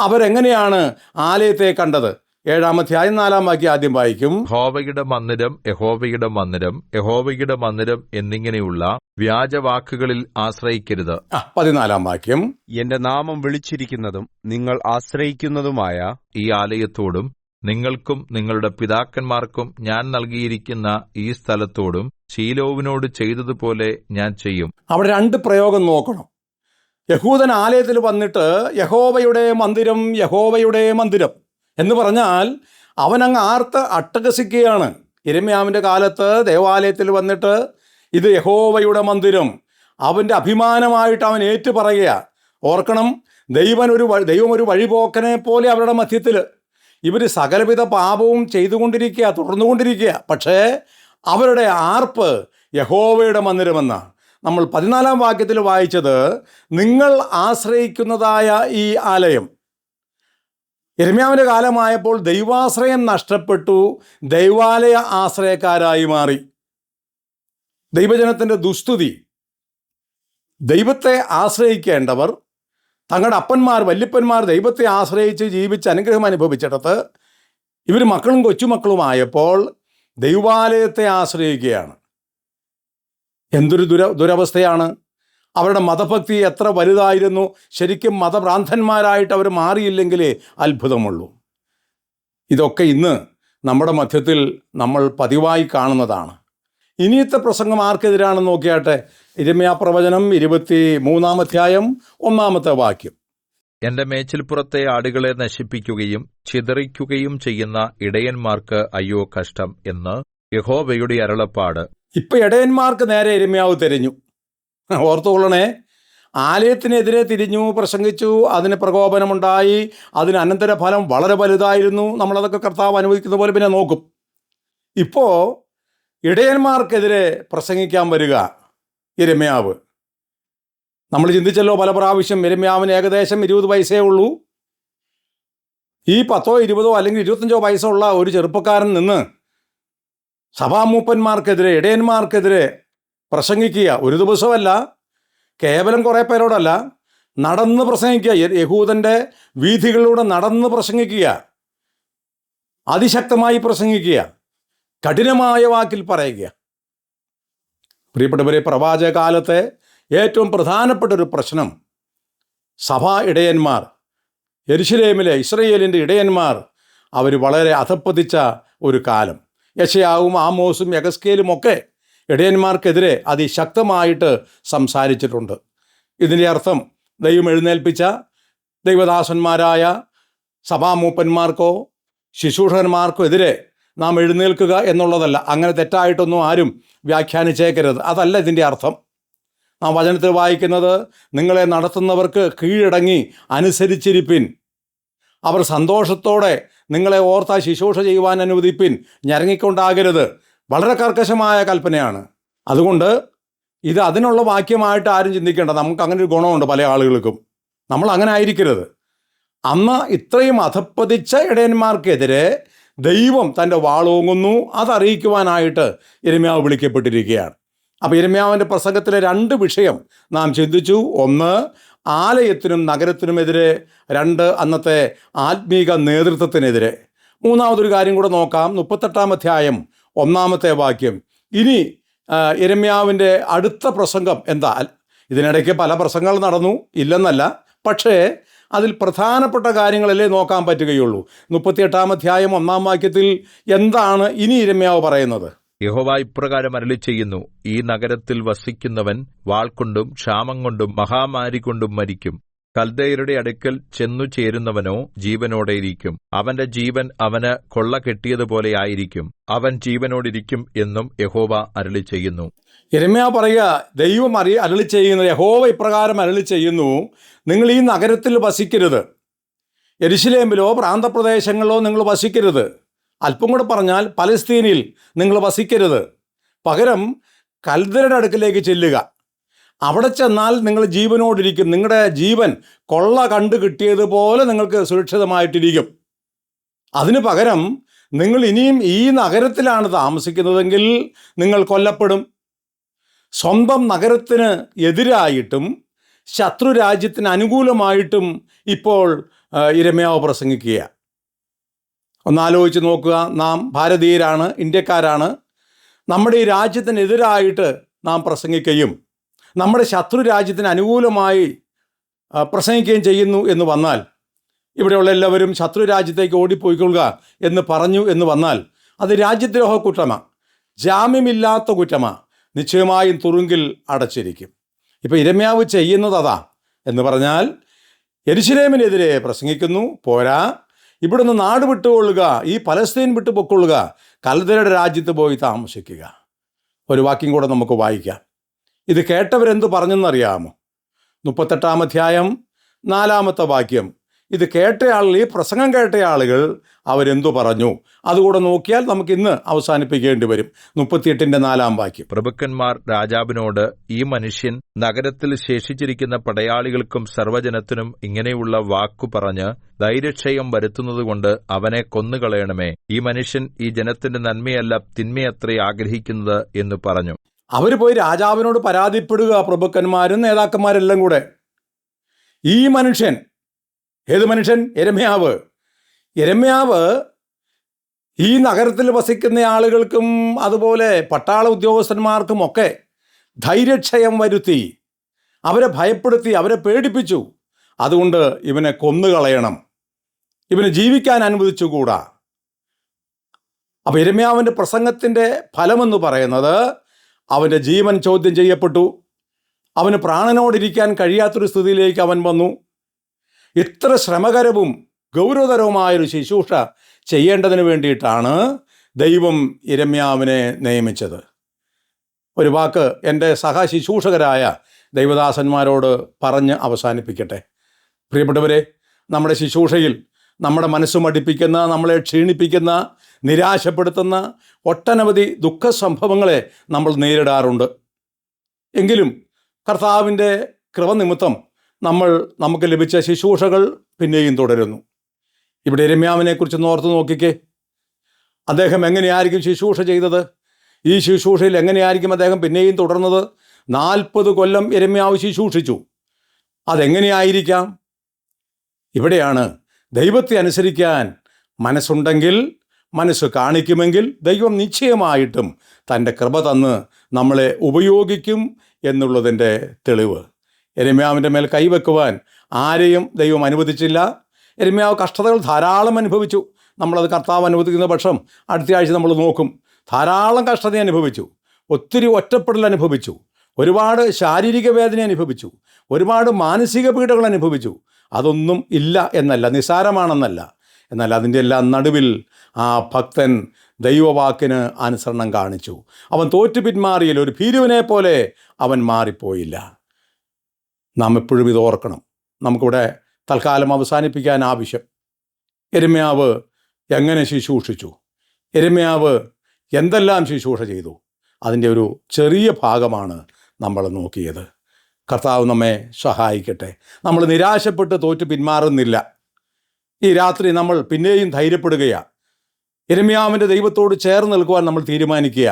അവരെങ്ങനെയാണ് ആലയത്തെ കണ്ടത്? 7-ാം അധ്യായം 4-ാം വാക്യം ആദ്യം വായിക്കും. യഹോവയുടെ മന്ദിരം, യഹോവയുടെ മന്ദിരം, യഹോവയുടെ മന്ദിരം എന്നിങ്ങനെയുള്ള വ്യാജവാക്കുകളിൽ ആശ്രയിക്കരുത്. 14-ാം വാക്യം. എന്റെ നാമം വിളിച്ചിരിക്കുന്നതും നിങ്ങൾ ആശ്രയിക്കുന്നതുമായ ഈ ആലയത്തോടും നിങ്ങൾക്കും നിങ്ങളുടെ പിതാക്കന്മാർക്കും ഞാൻ നൽകിയിരിക്കുന്ന ഈ സ്ഥലത്തോടും ശീലോവിനോട് ചെയ്തതുപോലെ ഞാൻ ചെയ്യും. അവിടെ 2 പ്രയോഗം നോക്കണം. യഹൂദൻ ആലയത്തിൽ വന്നിട്ട് യഹോവയുടെ മന്ദിരം, യഹോവയുടെ മന്ദിരം എന്ന് പറഞ്ഞാൽ അവനങ്ങ് അട്ടഹസിക്കുകയാണ്. യിരെമ്യാവിൻ്റെ കാലത്ത് ദേവാലയത്തിൽ വന്നിട്ട് ഇത് യഹോവയുടെ മന്ദിരം, അവൻ്റെ അഭിമാനമായിട്ട് അവൻ ഏറ്റു പറയുക. ഓർക്കണം, ദൈവം ഒരു വഴിപോക്കനെ പോലെ അവരുടെ മധ്യത്തിൽ. ഇവർ സകലവിധ പാപവും ചെയ്തുകൊണ്ടിരിക്കുക, തുടർന്നുകൊണ്ടിരിക്കുക. പക്ഷേ അവരുടെ ആർപ്പ് യഹോവയുടെ മന്ദിരമെന്നാണ്. നമ്മൾ 14-ാം വാക്യത്തിൽ വായിച്ചത്, നിങ്ങൾ ആശ്രയിക്കുന്നതായ ഈ ആലയം. യിരെമ്യാവിൻ്റെ കാലമായപ്പോൾ ദൈവാശ്രയം നഷ്ടപ്പെട്ടു, ദൈവാലയ ആശ്രയക്കാരായി മാറി. ദൈവജനത്തിൻ്റെ ദുസ്തുതി. ദൈവത്തെ ആശ്രയിക്കേണ്ടവർ, തങ്ങളുടെ അപ്പന്മാർ, വല്യപ്പന്മാർ ദൈവത്തെ ആശ്രയിച്ച് ജീവിച്ച് അനുഗ്രഹം അനുഭവിച്ചിടത്ത് ഇവർ മക്കളും കൊച്ചുമക്കളുമായപ്പോൾ ദൈവാലയത്തെ ആശ്രയിക്കുകയാണ്. എന്തൊരു ദുരവസ്ഥയാണ്. അവരുടെ മതഭക്തി എത്ര വലുതായിരുന്നു. ശരിക്കും മതഭ്രാന്തന്മാരായിട്ട് അവർ മാറിയില്ലെങ്കിലേ അത്ഭുതമുള്ളൂ. ഇതൊക്കെ ഇന്ന് നമ്മുടെ മധ്യത്തിൽ നമ്മൾ പതിവായി കാണുന്നതാണ്. ഇനിയത്തെ പ്രസംഗം ആർക്കെതിരാണെന്ന് നോക്കിയാട്ടെ. യിരെമ്യാ പ്രവചനം 23-ാം അധ്യായം 1-ാമത്തെ വാക്യം. എന്റെ മേച്ചിൽപ്പുറത്തെ ആടുകളെ നശിപ്പിക്കുകയും ചിതറിക്കുകയും ചെയ്യുന്ന ഇടയന്മാർക്ക് അയ്യോ കഷ്ടം എന്ന് യഹോവയുടെ അരുളപ്പാട്. ഇപ്പം ഇടയന്മാർക്ക് നേരെ യിരെമ്യാവ് തിരിഞ്ഞു. ഓർത്തുകൊള്ളണേ, ആലയത്തിനെതിരെ തിരിഞ്ഞു, പ്രസംഗിച്ചു, അതിന് പ്രകോപനമുണ്ടായി, അതിന് അനന്തരഫലം വളരെ വലുതായിരുന്നു. നമ്മളതൊക്കെ കർത്താവ് അനുവദിക്കുന്ന പോലെ പിന്നെ നോക്കും. ഇപ്പോൾ ഇടയന്മാർക്കെതിരെ പ്രസംഗിക്കാൻ വരിക യിരെമ്യാവ്. നമ്മൾ ചിന്തിച്ചല്ലോ പല പ്രാവശ്യം, യിരെമ്യാവിന് ഏകദേശം 20 വയസ്സേ ഉള്ളൂ. ഈ 10 20 അല്ലെങ്കിൽ 25 വയസ്സുള്ള ഒരു ചെറുപ്പക്കാരൻ നിന്ന് സഭാമൂപ്പന്മാർക്കെതിരെ, ഇടയന്മാർക്കെതിരെ പ്രസംഗിക്കുക. ഒരു ദിവസമല്ല, കേവലം കുറേ പേരോടല്ല, നടന്ന് പ്രസംഗിക്കുക. യഹൂദൻ്റെ വീഥികളിലൂടെ നടന്ന് പ്രസംഗിക്കുക, അതിശക്തമായി പ്രസംഗിക്കുക, കഠിനമായ വാക്കിൽ പറയുക. പ്രിയപ്പെട്ടവരെ, പ്രവാചകകാലത്തെ ഏറ്റവും പ്രധാനപ്പെട്ട ഒരു പ്രശ്നം സഭാ ഇടയന്മാർ, യെരുശലേമിലെ ഇസ്രയേലിൻ്റെ ഇടയന്മാർ, അവർ വളരെ അധപ്പതിച്ച ഒരു കാലം. യെശയ്യാവും ആമോസും യെഹെസ്കേലും ഒക്കെ ഇടയന്മാർക്കെതിരെ അതിശക്തമായിട്ട് സംസാരിച്ചിട്ടുണ്ട്. ഇതിൻ്റെ അർത്ഥം ദൈവം എഴുന്നേൽപ്പിച്ച ദൈവദാസന്മാരായ സഭാമൂപ്പന്മാർക്കോ ശുശ്രൂഷകന്മാർക്കോ എതിരെ നാം എഴുന്നേൽക്കുക എന്നുള്ളതല്ല. അങ്ങനെ തെറ്റായിട്ടൊന്നും ആരും വ്യാഖ്യാനിച്ചേക്കരുത്. അതല്ല ഇതിൻ്റെ അർത്ഥം. നാം വചനത്തിൽ വായിക്കുന്നത്, നിങ്ങളെ നടത്തുന്നവർക്ക് കീഴടങ്ങി അനുസരിച്ചിരിപ്പിൻ, അവർ സന്തോഷത്തോടെ നിങ്ങളെ ഓർത്ത ശുശ്രൂഷ ചെയ്യുവാൻ അനുവദിപ്പിൻ, ഞരങ്ങിക്കൊണ്ടാകരുത്. വളരെ കർക്കശമായ കൽപ്പനയാണ്. അതുകൊണ്ട് ഇത് അതിനുള്ള വാക്യമായിട്ട് ആരും ചിന്തിക്കേണ്ട. നമുക്ക് അങ്ങനെ ഒരു ഗുണമുണ്ട് പല ആളുകൾക്കും. നമ്മൾ അങ്ങനെ ആയിരിക്കരുത്. അന്ന് ഇത്രയും അധപ്പതിച്ച ഇടയന്മാർക്കെതിരെ ദൈവം തൻ്റെ വാളോങ്ങുന്നു, അതറിയിക്കുവാനായിട്ട് യിരെമ്യാവ് വിളിക്കപ്പെട്ടിരിക്കുകയാണ്. അപ്പോൾ യിരെമ്യാവിൻ്റെ പ്രസംഗത്തിലെ 2 വിഷയം നാം ചിന്തിച്ചു. ഒന്ന്, ആലയത്തിനും നഗരത്തിനുമെതിരെ. 2, അന്നത്തെ ആത്മീക നേതൃത്വത്തിനെതിരെ. മൂന്നാമതൊരു കാര്യം കൂടെ നോക്കാം. 38-ാം അധ്യായം 1-ാമത്തെ വാക്യം. ഇനി യിരെമ്യാവിൻ്റെ അടുത്ത പ്രസംഗം എന്താ? ഇതിനിടയ്ക്ക് പല പ്രസംഗങ്ങൾ നടന്നു, ഇല്ലെന്നല്ല. പക്ഷേ അതിൽ പ്രധാനപ്പെട്ട കാര്യങ്ങളല്ലേ നോക്കാൻ പറ്റുകയുള്ളൂ. 38-ാം അധ്യായം 1-ാം വാക്യത്തിൽ എന്താണ് ഇനി യിരെമ്യാവ് പറയുന്നത്? യഹോവ ഇപ്രകാരം അരുളിച്ചെയ്യുന്നു, ഈ നഗരത്തിൽ വസിക്കുന്നവൻ വാൾ കൊണ്ടും ക്ഷാമം കൊണ്ടും മഹാമാരി കൊണ്ടും മരിക്കും. കൽദയരുടെ അടുക്കൽ ചെന്നു ചേരുന്നവനോ ജീവനോടെയിരിക്കും. അവന്റെ ജീവൻ അവന് കൊള്ള കെട്ടിയതുപോലെ ആയിരിക്കും. അവൻ ജീവനോടിരിക്കും എന്നും യഹോവ അരുളിച്ചെയ്യുന്നു. യിരെമ്യാവ് പറയുക, ദൈവം അരുളിച്ചെയ്യുന്നു, യഹോവ ഇപ്രകാരം അരുളിച്ചെയ്യുന്നു, നിങ്ങൾ ഈ നഗരത്തിൽ വസിക്കരുത്, യെരുശലേമിലോ പ്രാന്തപ്രദേശങ്ങളിലോ നിങ്ങൾ വസിക്കരുത്. അല്പം കൂടെ പറഞ്ഞാൽ പലസ്തീനിൽ നിങ്ങൾ വസിക്കരുത്. പകരം കൽദയരുടെ അടുക്കിലേക്ക് ചെല്ലുക. അവിടെ ചെന്നാൽ നിങ്ങൾ ജീവനോടിരിക്കും. നിങ്ങളുടെ ജീവൻ കൊള്ള കണ്ടു കിട്ടിയതുപോലെ നിങ്ങൾക്ക് സുരക്ഷിതമായിട്ടിരിക്കും. അതിനു പകരം നിങ്ങൾ ഇനിയും ഈ നഗരത്തിലാണ് താമസിക്കുന്നതെങ്കിൽ നിങ്ങൾ കൊല്ലപ്പെടും. സ്വന്തം നഗരത്തിന് എതിരായിട്ടും ശത്രു രാജ്യത്തിന് അനുകൂലമായിട്ടും ഇപ്പോൾ യിരെമ്യാവ് പ്രസംഗിക്കുക. ഒന്നാലോചിച്ച് നോക്കുക. നാം ഭാരതീയരാണ്, ഇന്ത്യക്കാരാണ്. നമ്മുടെ ഈ രാജ്യത്തിനെതിരായിട്ട് നാം പ്രസംഗിക്കുകയും നമ്മുടെ ശത്രു രാജ്യത്തിന് അനുകൂലമായി പ്രസംഗിക്കുകയും ചെയ്യുന്നു എന്ന് വന്നാൽ, ഇവിടെയുള്ള എല്ലാവരും ശത്രു രാജ്യത്തേക്ക് ഓടിപ്പോയിക്കൊള്ളുക എന്ന് പറഞ്ഞു എന്ന് വന്നാൽ, അത് രാജ്യദ്രോഹ കുറ്റമാണ്, ജാമ്യമില്ലാത്ത കുറ്റമാണ്. നിശ്ചയമായും തുറുങ്കിൽ അടച്ചിരിക്കും. ഇപ്പോൾ യിരെമ്യാവ് ചെയ്യുന്നത് അതാ. എന്ന് പറഞ്ഞാൽ യെരുശലേമിനെതിരെ പ്രസംഗിക്കുന്നു. പോരാ, ഇവിടുന്ന് നാട് വിട്ടുകൊള്ളുക, ഈ പലസ്തീൻ വിട്ടു പൊക്കൊള്ളുക, കൽദയരുടെ രാജ്യത്ത് പോയി താമസിക്കുക. ഒരു വാക്യം കൂടെ നമുക്ക് വായിക്കാം. ഇത് കേട്ടവരെന്തു പറഞ്ഞെന്നറിയാമോ? 38-ാം അധ്യായം 4-ാമത്തെ വാക്യം. ഇത് കേട്ട ആളുകൾ, ഈ പ്രസംഗം കേട്ട ആളുകൾ അവരെന്തു പറഞ്ഞു? അതുകൂടെ നോക്കിയാൽ നമുക്ക് ഇന്ന് അവസാനിപ്പിക്കേണ്ടി വരും. 38-ന്റെ 4-ാം വാക്യം. പ്രഭുക്കന്മാർ രാജാവിനോട്, ഈ മനുഷ്യൻ നഗരത്തിൽ ശേഷിച്ചിരിക്കുന്ന പടയാളികൾക്കും സർവ്വജനത്തിനും ഇങ്ങനെയുള്ള വാക്കു പറഞ്ഞ് ധൈര്യക്ഷയം വരുത്തുന്നതുകൊണ്ട് അവനെ കൊന്നുകളയണമേ. ഈ മനുഷ്യൻ ഈ ജനത്തിന്റെ നന്മയല്ല തിന്മയത്രേ ആഗ്രഹിക്കുന്നത് എന്ന് പറഞ്ഞു. അവർ പോയി രാജാവിനോട് പരാതിപ്പെടുക, പ്രഭുക്കന്മാരും നേതാക്കന്മാരെല്ലാം കൂടെ. ഈ മനുഷ്യൻ, ഏത് മനുഷ്യൻ? യിരെമ്യാവ് ഈ നഗരത്തിൽ വസിക്കുന്ന ആളുകൾക്കും അതുപോലെ പട്ടാള ഉദ്യോഗസ്ഥന്മാർക്കുമൊക്കെ ധൈര്യക്ഷയം വരുത്തി, അവരെ ഭയപ്പെടുത്തി, അവരെ പേടിപ്പിച്ചു. അതുകൊണ്ട് ഇവനെ കൊന്നുകളയണം, ഇവന് ജീവിക്കാൻ അനുവദിച്ചുകൂടാ. അപ്പോൾ യിരെമ്യാവിൻ്റെ പ്രസംഗത്തിൻ്റെ ഫലമെന്ന് പറയുന്നത് അവൻ്റെ ജീവൻ ചോദ്യം ചെയ്യപ്പെട്ടു. അവന് പ്രാണനോടിരിക്കാൻ കഴിയാത്തൊരു സ്ഥിതിയിലേക്ക് അവൻ വന്നു. ഇത്ര ശ്രമകരവും ഗൗരവതരവുമായൊരു ശുശ്രൂഷ ചെയ്യേണ്ടതിന് വേണ്ടിയിട്ടാണ് ദൈവം യിരെമ്യാവിനെ നിയമിച്ചത്. ഒരു വാക്ക് എൻ്റെ സഹശുശ്രൂഷകരായ ദൈവദാസന്മാരോട് പറഞ്ഞ് അവസാനിപ്പിക്കട്ടെ. പ്രിയപ്പെട്ടവരെ, നമ്മുടെ ശുശ്രൂഷയിൽ നമ്മുടെ മനസ്സ് മടിപ്പിക്കുന്ന, നമ്മളെ ക്ഷീണിപ്പിക്കുന്ന, നിരാശപ്പെടുത്തുന്ന ഒട്ടനവധി ദുഃഖസംഭവങ്ങളെ നമ്മൾ നേരിടാറുണ്ട്. എങ്കിലും കർത്താവിൻ്റെ കൃപ നിമിത്തം നമുക്ക് ലഭിച്ച ശുശ്രൂഷകൾ പിന്നെയും തുടരുന്നു. ഇവിടെ യിരെമ്യാവിനെക്കുറിച്ച് ഓർത്ത് നോക്കിക്കേ. അദ്ദേഹം എങ്ങനെയായിരിക്കും ശുശ്രൂഷ ചെയ്തത്? ഈ ശുശ്രൂഷയിൽ എങ്ങനെയായിരിക്കും അദ്ദേഹം പിന്നെയും തുടർന്നത്? 40 കൊല്ലം യിരെമ്യാവ് ശുശ്രൂഷിച്ചു. അതെങ്ങനെയായിരിക്കാം? ഇവിടെയാണ് ദൈവത്തെ അനുസരിക്കാൻ മനസ്സുണ്ടെങ്കിൽ, മനസ്സ് കാണിക്കുമെങ്കിൽ ദൈവം നിശ്ചയമായിട്ടും തൻ്റെ കൃപ തന്ന് നമ്മളെ ഉപയോഗിക്കും എന്നുള്ളതിൻ്റെ തെളിവ്. യിരെമ്യാവിൻ്റെ മേൽ കൈവെക്കുവാൻ ആരെയും ദൈവം അനുവദിച്ചില്ല. യിരെമ്യാവ് കഷ്ടതകൾ ധാരാളം അനുഭവിച്ചു. നമ്മളത് കർത്താവ് അനുവദിക്കുന്ന പക്ഷം അടുത്ത ആഴ്ച നമ്മൾ നോക്കും. ധാരാളം കഷ്ടത അനുഭവിച്ചു, ഒത്തിരി ഒറ്റപ്പെടൽ അനുഭവിച്ചു, ഒരുപാട് ശാരീരിക വേദന അനുഭവിച്ചു, ഒരുപാട് മാനസിക പീഡകൾ അനുഭവിച്ചു. അതൊന്നും ഇല്ല എന്നല്ല, നിസാരമാണെന്നല്ല. എന്നാൽ അതിൻ്റെ എല്ലാം നടുവിൽ ആ ഭക്തൻ ദൈവവാക്കിന് അനുസരണം കാണിച്ചു. അവൻ തോറ്റു പിന്മാറിയില്ല, ഒരു ഭീരുവിനെ പോലെ അവൻ മാറിപ്പോയില്ല. നാം എപ്പോഴും ഇത് ഓർക്കണം. നമുക്കിവിടെ തൽക്കാലം അവസാനിപ്പിക്കാൻ ആവശ്യം, യിരെമ്യാവ് എങ്ങനെ ശുശ്രൂഷിച്ചു, യിരെമ്യാവ് എന്തെല്ലാം ശുശ്രൂഷ ചെയ്തു, അതിൻ്റെ ഒരു ചെറിയ ഭാഗമാണ് നമ്മൾ നോക്കിയത്. കർത്താവ് നമ്മെ സഹായിക്കട്ടെ. നമ്മൾ നിരാശപ്പെട്ട് തോറ്റു പിന്മാറുന്നില്ല. ഈ രാത്രി നമ്മൾ പിന്നെയും ധൈര്യപ്പെടുകയാണ്. യിരെമ്യാവിൻ്റെ ദൈവത്തോട് ചേർന്ന് നിൽക്കുവാൻ നമ്മൾ തീരുമാനിക്കുക.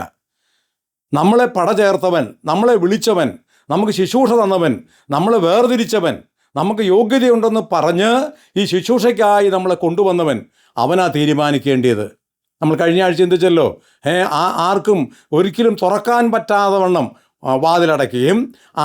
നമ്മളെ പടചേർത്തവൻ, നമ്മളെ വിളിച്ചവൻ, നമുക്ക് ശുശ്രൂഷ തന്നവൻ, നമ്മളെ വേർതിരിച്ചവൻ, നമുക്ക് യോഗ്യതയുണ്ടെന്ന് പറഞ്ഞ് ഈ ശുശ്രൂഷയ്ക്കായി നമ്മളെ കൊണ്ടുവന്നവൻ, അവനാ തീരുമാനിക്കേണ്ടത്. നമ്മൾ കഴിഞ്ഞ ആഴ്ച ചിന്തിച്ചല്ലോ, ആർക്കും ഒരിക്കലും തുറക്കാൻ പറ്റാതെ വണ്ണം വാതിലടയ്ക്കുകയും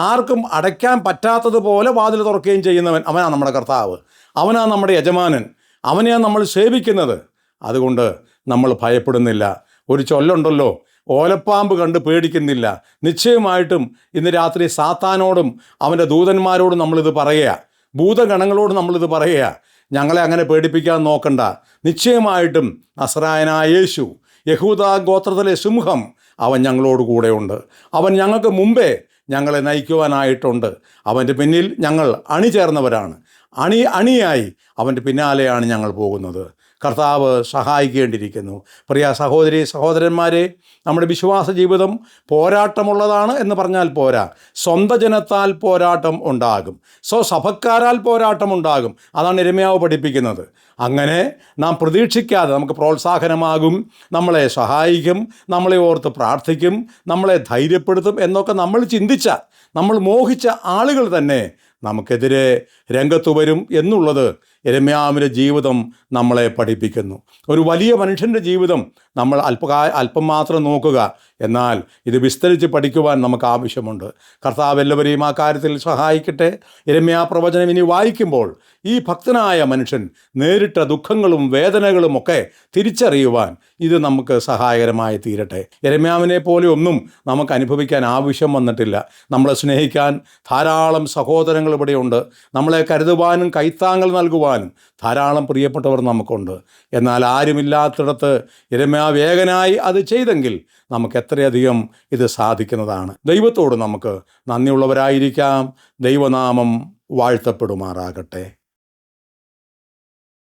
ആർക്കും അടയ്ക്കാൻ പറ്റാത്തതുപോലെ വാതിൽ തുറക്കുകയും ചെയ്യുന്നവൻ അവനാ നമ്മുടെ കർത്താവ്, അവനാ നമ്മുടെ യജമാനൻ, അവനെയാണ് നമ്മൾ സേവിക്കുന്നത്. അതുകൊണ്ട് നമ്മൾ ഭയപ്പെടുന്നില്ല. ഒരു ചൊല്ലുണ്ടല്ലോ, ഓലപ്പാമ്പ് കണ്ട് പേടിക്കുന്നില്ല. നിശ്ചയമായിട്ടും ഇന്ന് രാത്രി സാത്താനോടും അവൻ്റെ ദൂതന്മാരോടും നമ്മളിത് പറയുക, ഭൂതഗണങ്ങളോട് നമ്മളിത് പറയുക, ഞങ്ങളെ അങ്ങനെ പേടിപ്പിക്കാൻ നോക്കണ്ട. നിശ്ചയമായിട്ടും നസറായനായ യേശു, യഹൂദാ ഗോത്രത്തിലെ സിംഹം, അവൻ ഞങ്ങളോട് കൂടെയുണ്ട്. അവൻ ഞങ്ങൾക്ക് മുമ്പേ ഞങ്ങളെ നയിക്കുവാനായിട്ടുണ്ട്. അവൻ്റെ പിന്നിൽ ഞങ്ങൾ അണിചേർന്നവരാണ്. അണിയായി അവൻ്റെ പിന്നാലെയാണ് ഞങ്ങൾ പോകുന്നത്. കർത്താവ് സഹായിക്കേണ്ടിയിരിക്കുന്നു. പ്രിയ സഹോദരി സഹോദരന്മാരെ, നമ്മുടെ വിശ്വാസ ജീവിതം പോരാട്ടമുള്ളതാണ് എന്ന് പറഞ്ഞാൽ പോരാ. സ്വന്തം ജനത്താൽ പോരാട്ടം ഉണ്ടാകും, സ്വസഭക്കാരാൽ പോരാട്ടം ഉണ്ടാകും. അതാണ് യിരെമ്യാവ് പഠിപ്പിക്കുന്നത്. അങ്ങനെ നാം പ്രതീക്ഷിക്കാതെ നമുക്ക് പ്രോത്സാഹനമാകും, നമ്മളെ സഹായിക്കും, നമ്മളെ ഓർത്ത് പ്രാർത്ഥിക്കും, നമ്മളെ ധൈര്യപ്പെടുത്തും എന്നൊക്കെ നമ്മൾ ചിന്തിച്ച, നമ്മൾ മോഹിച്ച ആളുകൾ തന്നെ നമുക്കെതിരെ രംഗത്ത് വരും എന്നുള്ളത് യിരെമ്യാവിൻ്റെ ജീവിതം നമ്മളെ പഠിപ്പിക്കുന്നു. ഒരു വലിയ മനുഷ്യൻ്റെ ജീവിതം നമ്മൾ അല്പം മാത്രം നോക്കുക, എന്നാൽ ഇത് വിസ്തരിച്ച് പഠിക്കുവാൻ നമുക്ക് ആവശ്യമുണ്ട്. കർത്താവ് എല്ലാവരെയും ആ കാര്യത്തിൽ സഹായിക്കട്ടെ. യിരെമ്യാ പ്രവചനം ഇനി വായിക്കുമ്പോൾ ഈ ഭക്തനായ മനുഷ്യൻ നേരിട്ട ദുഃഖങ്ങളും വേദനകളും ഒക്കെ തിരിച്ചറിയുവാൻ ഇത് നമുക്ക് സഹായകരമായി തീരട്ടെ. യിരെമ്യാവിനെ പോലെ ഒന്നും നമുക്ക് അനുഭവിക്കാൻ ആവശ്യം വന്നിട്ടില്ല. നമ്മളെ സ്നേഹിക്കാൻ ധാരാളം സഹോദരങ്ങൾ ഇവിടെയുണ്ട്. നമ്മളെ കരുതുവാനും കൈത്താങ്ങൽ നൽകുവാനും ധാരാളം പ്രിയപ്പെട്ടവർ നമുക്കുണ്ട്. എന്നാൽ ആരുമില്ലാത്തിടത്ത് യിരെമ്യാവ് ഏകനായി അത് ചെയ്തെങ്കിൽ നമുക്ക് എത്രയധികം ഇത് സാധിക്കുന്നതാണ്. ദൈവത്തോട് നമുക്ക് നന്ദിയുള്ളവരായിരിക്കാം. ദൈവനാമം വാഴ്ത്തപ്പെടുമാറാകട്ടെ.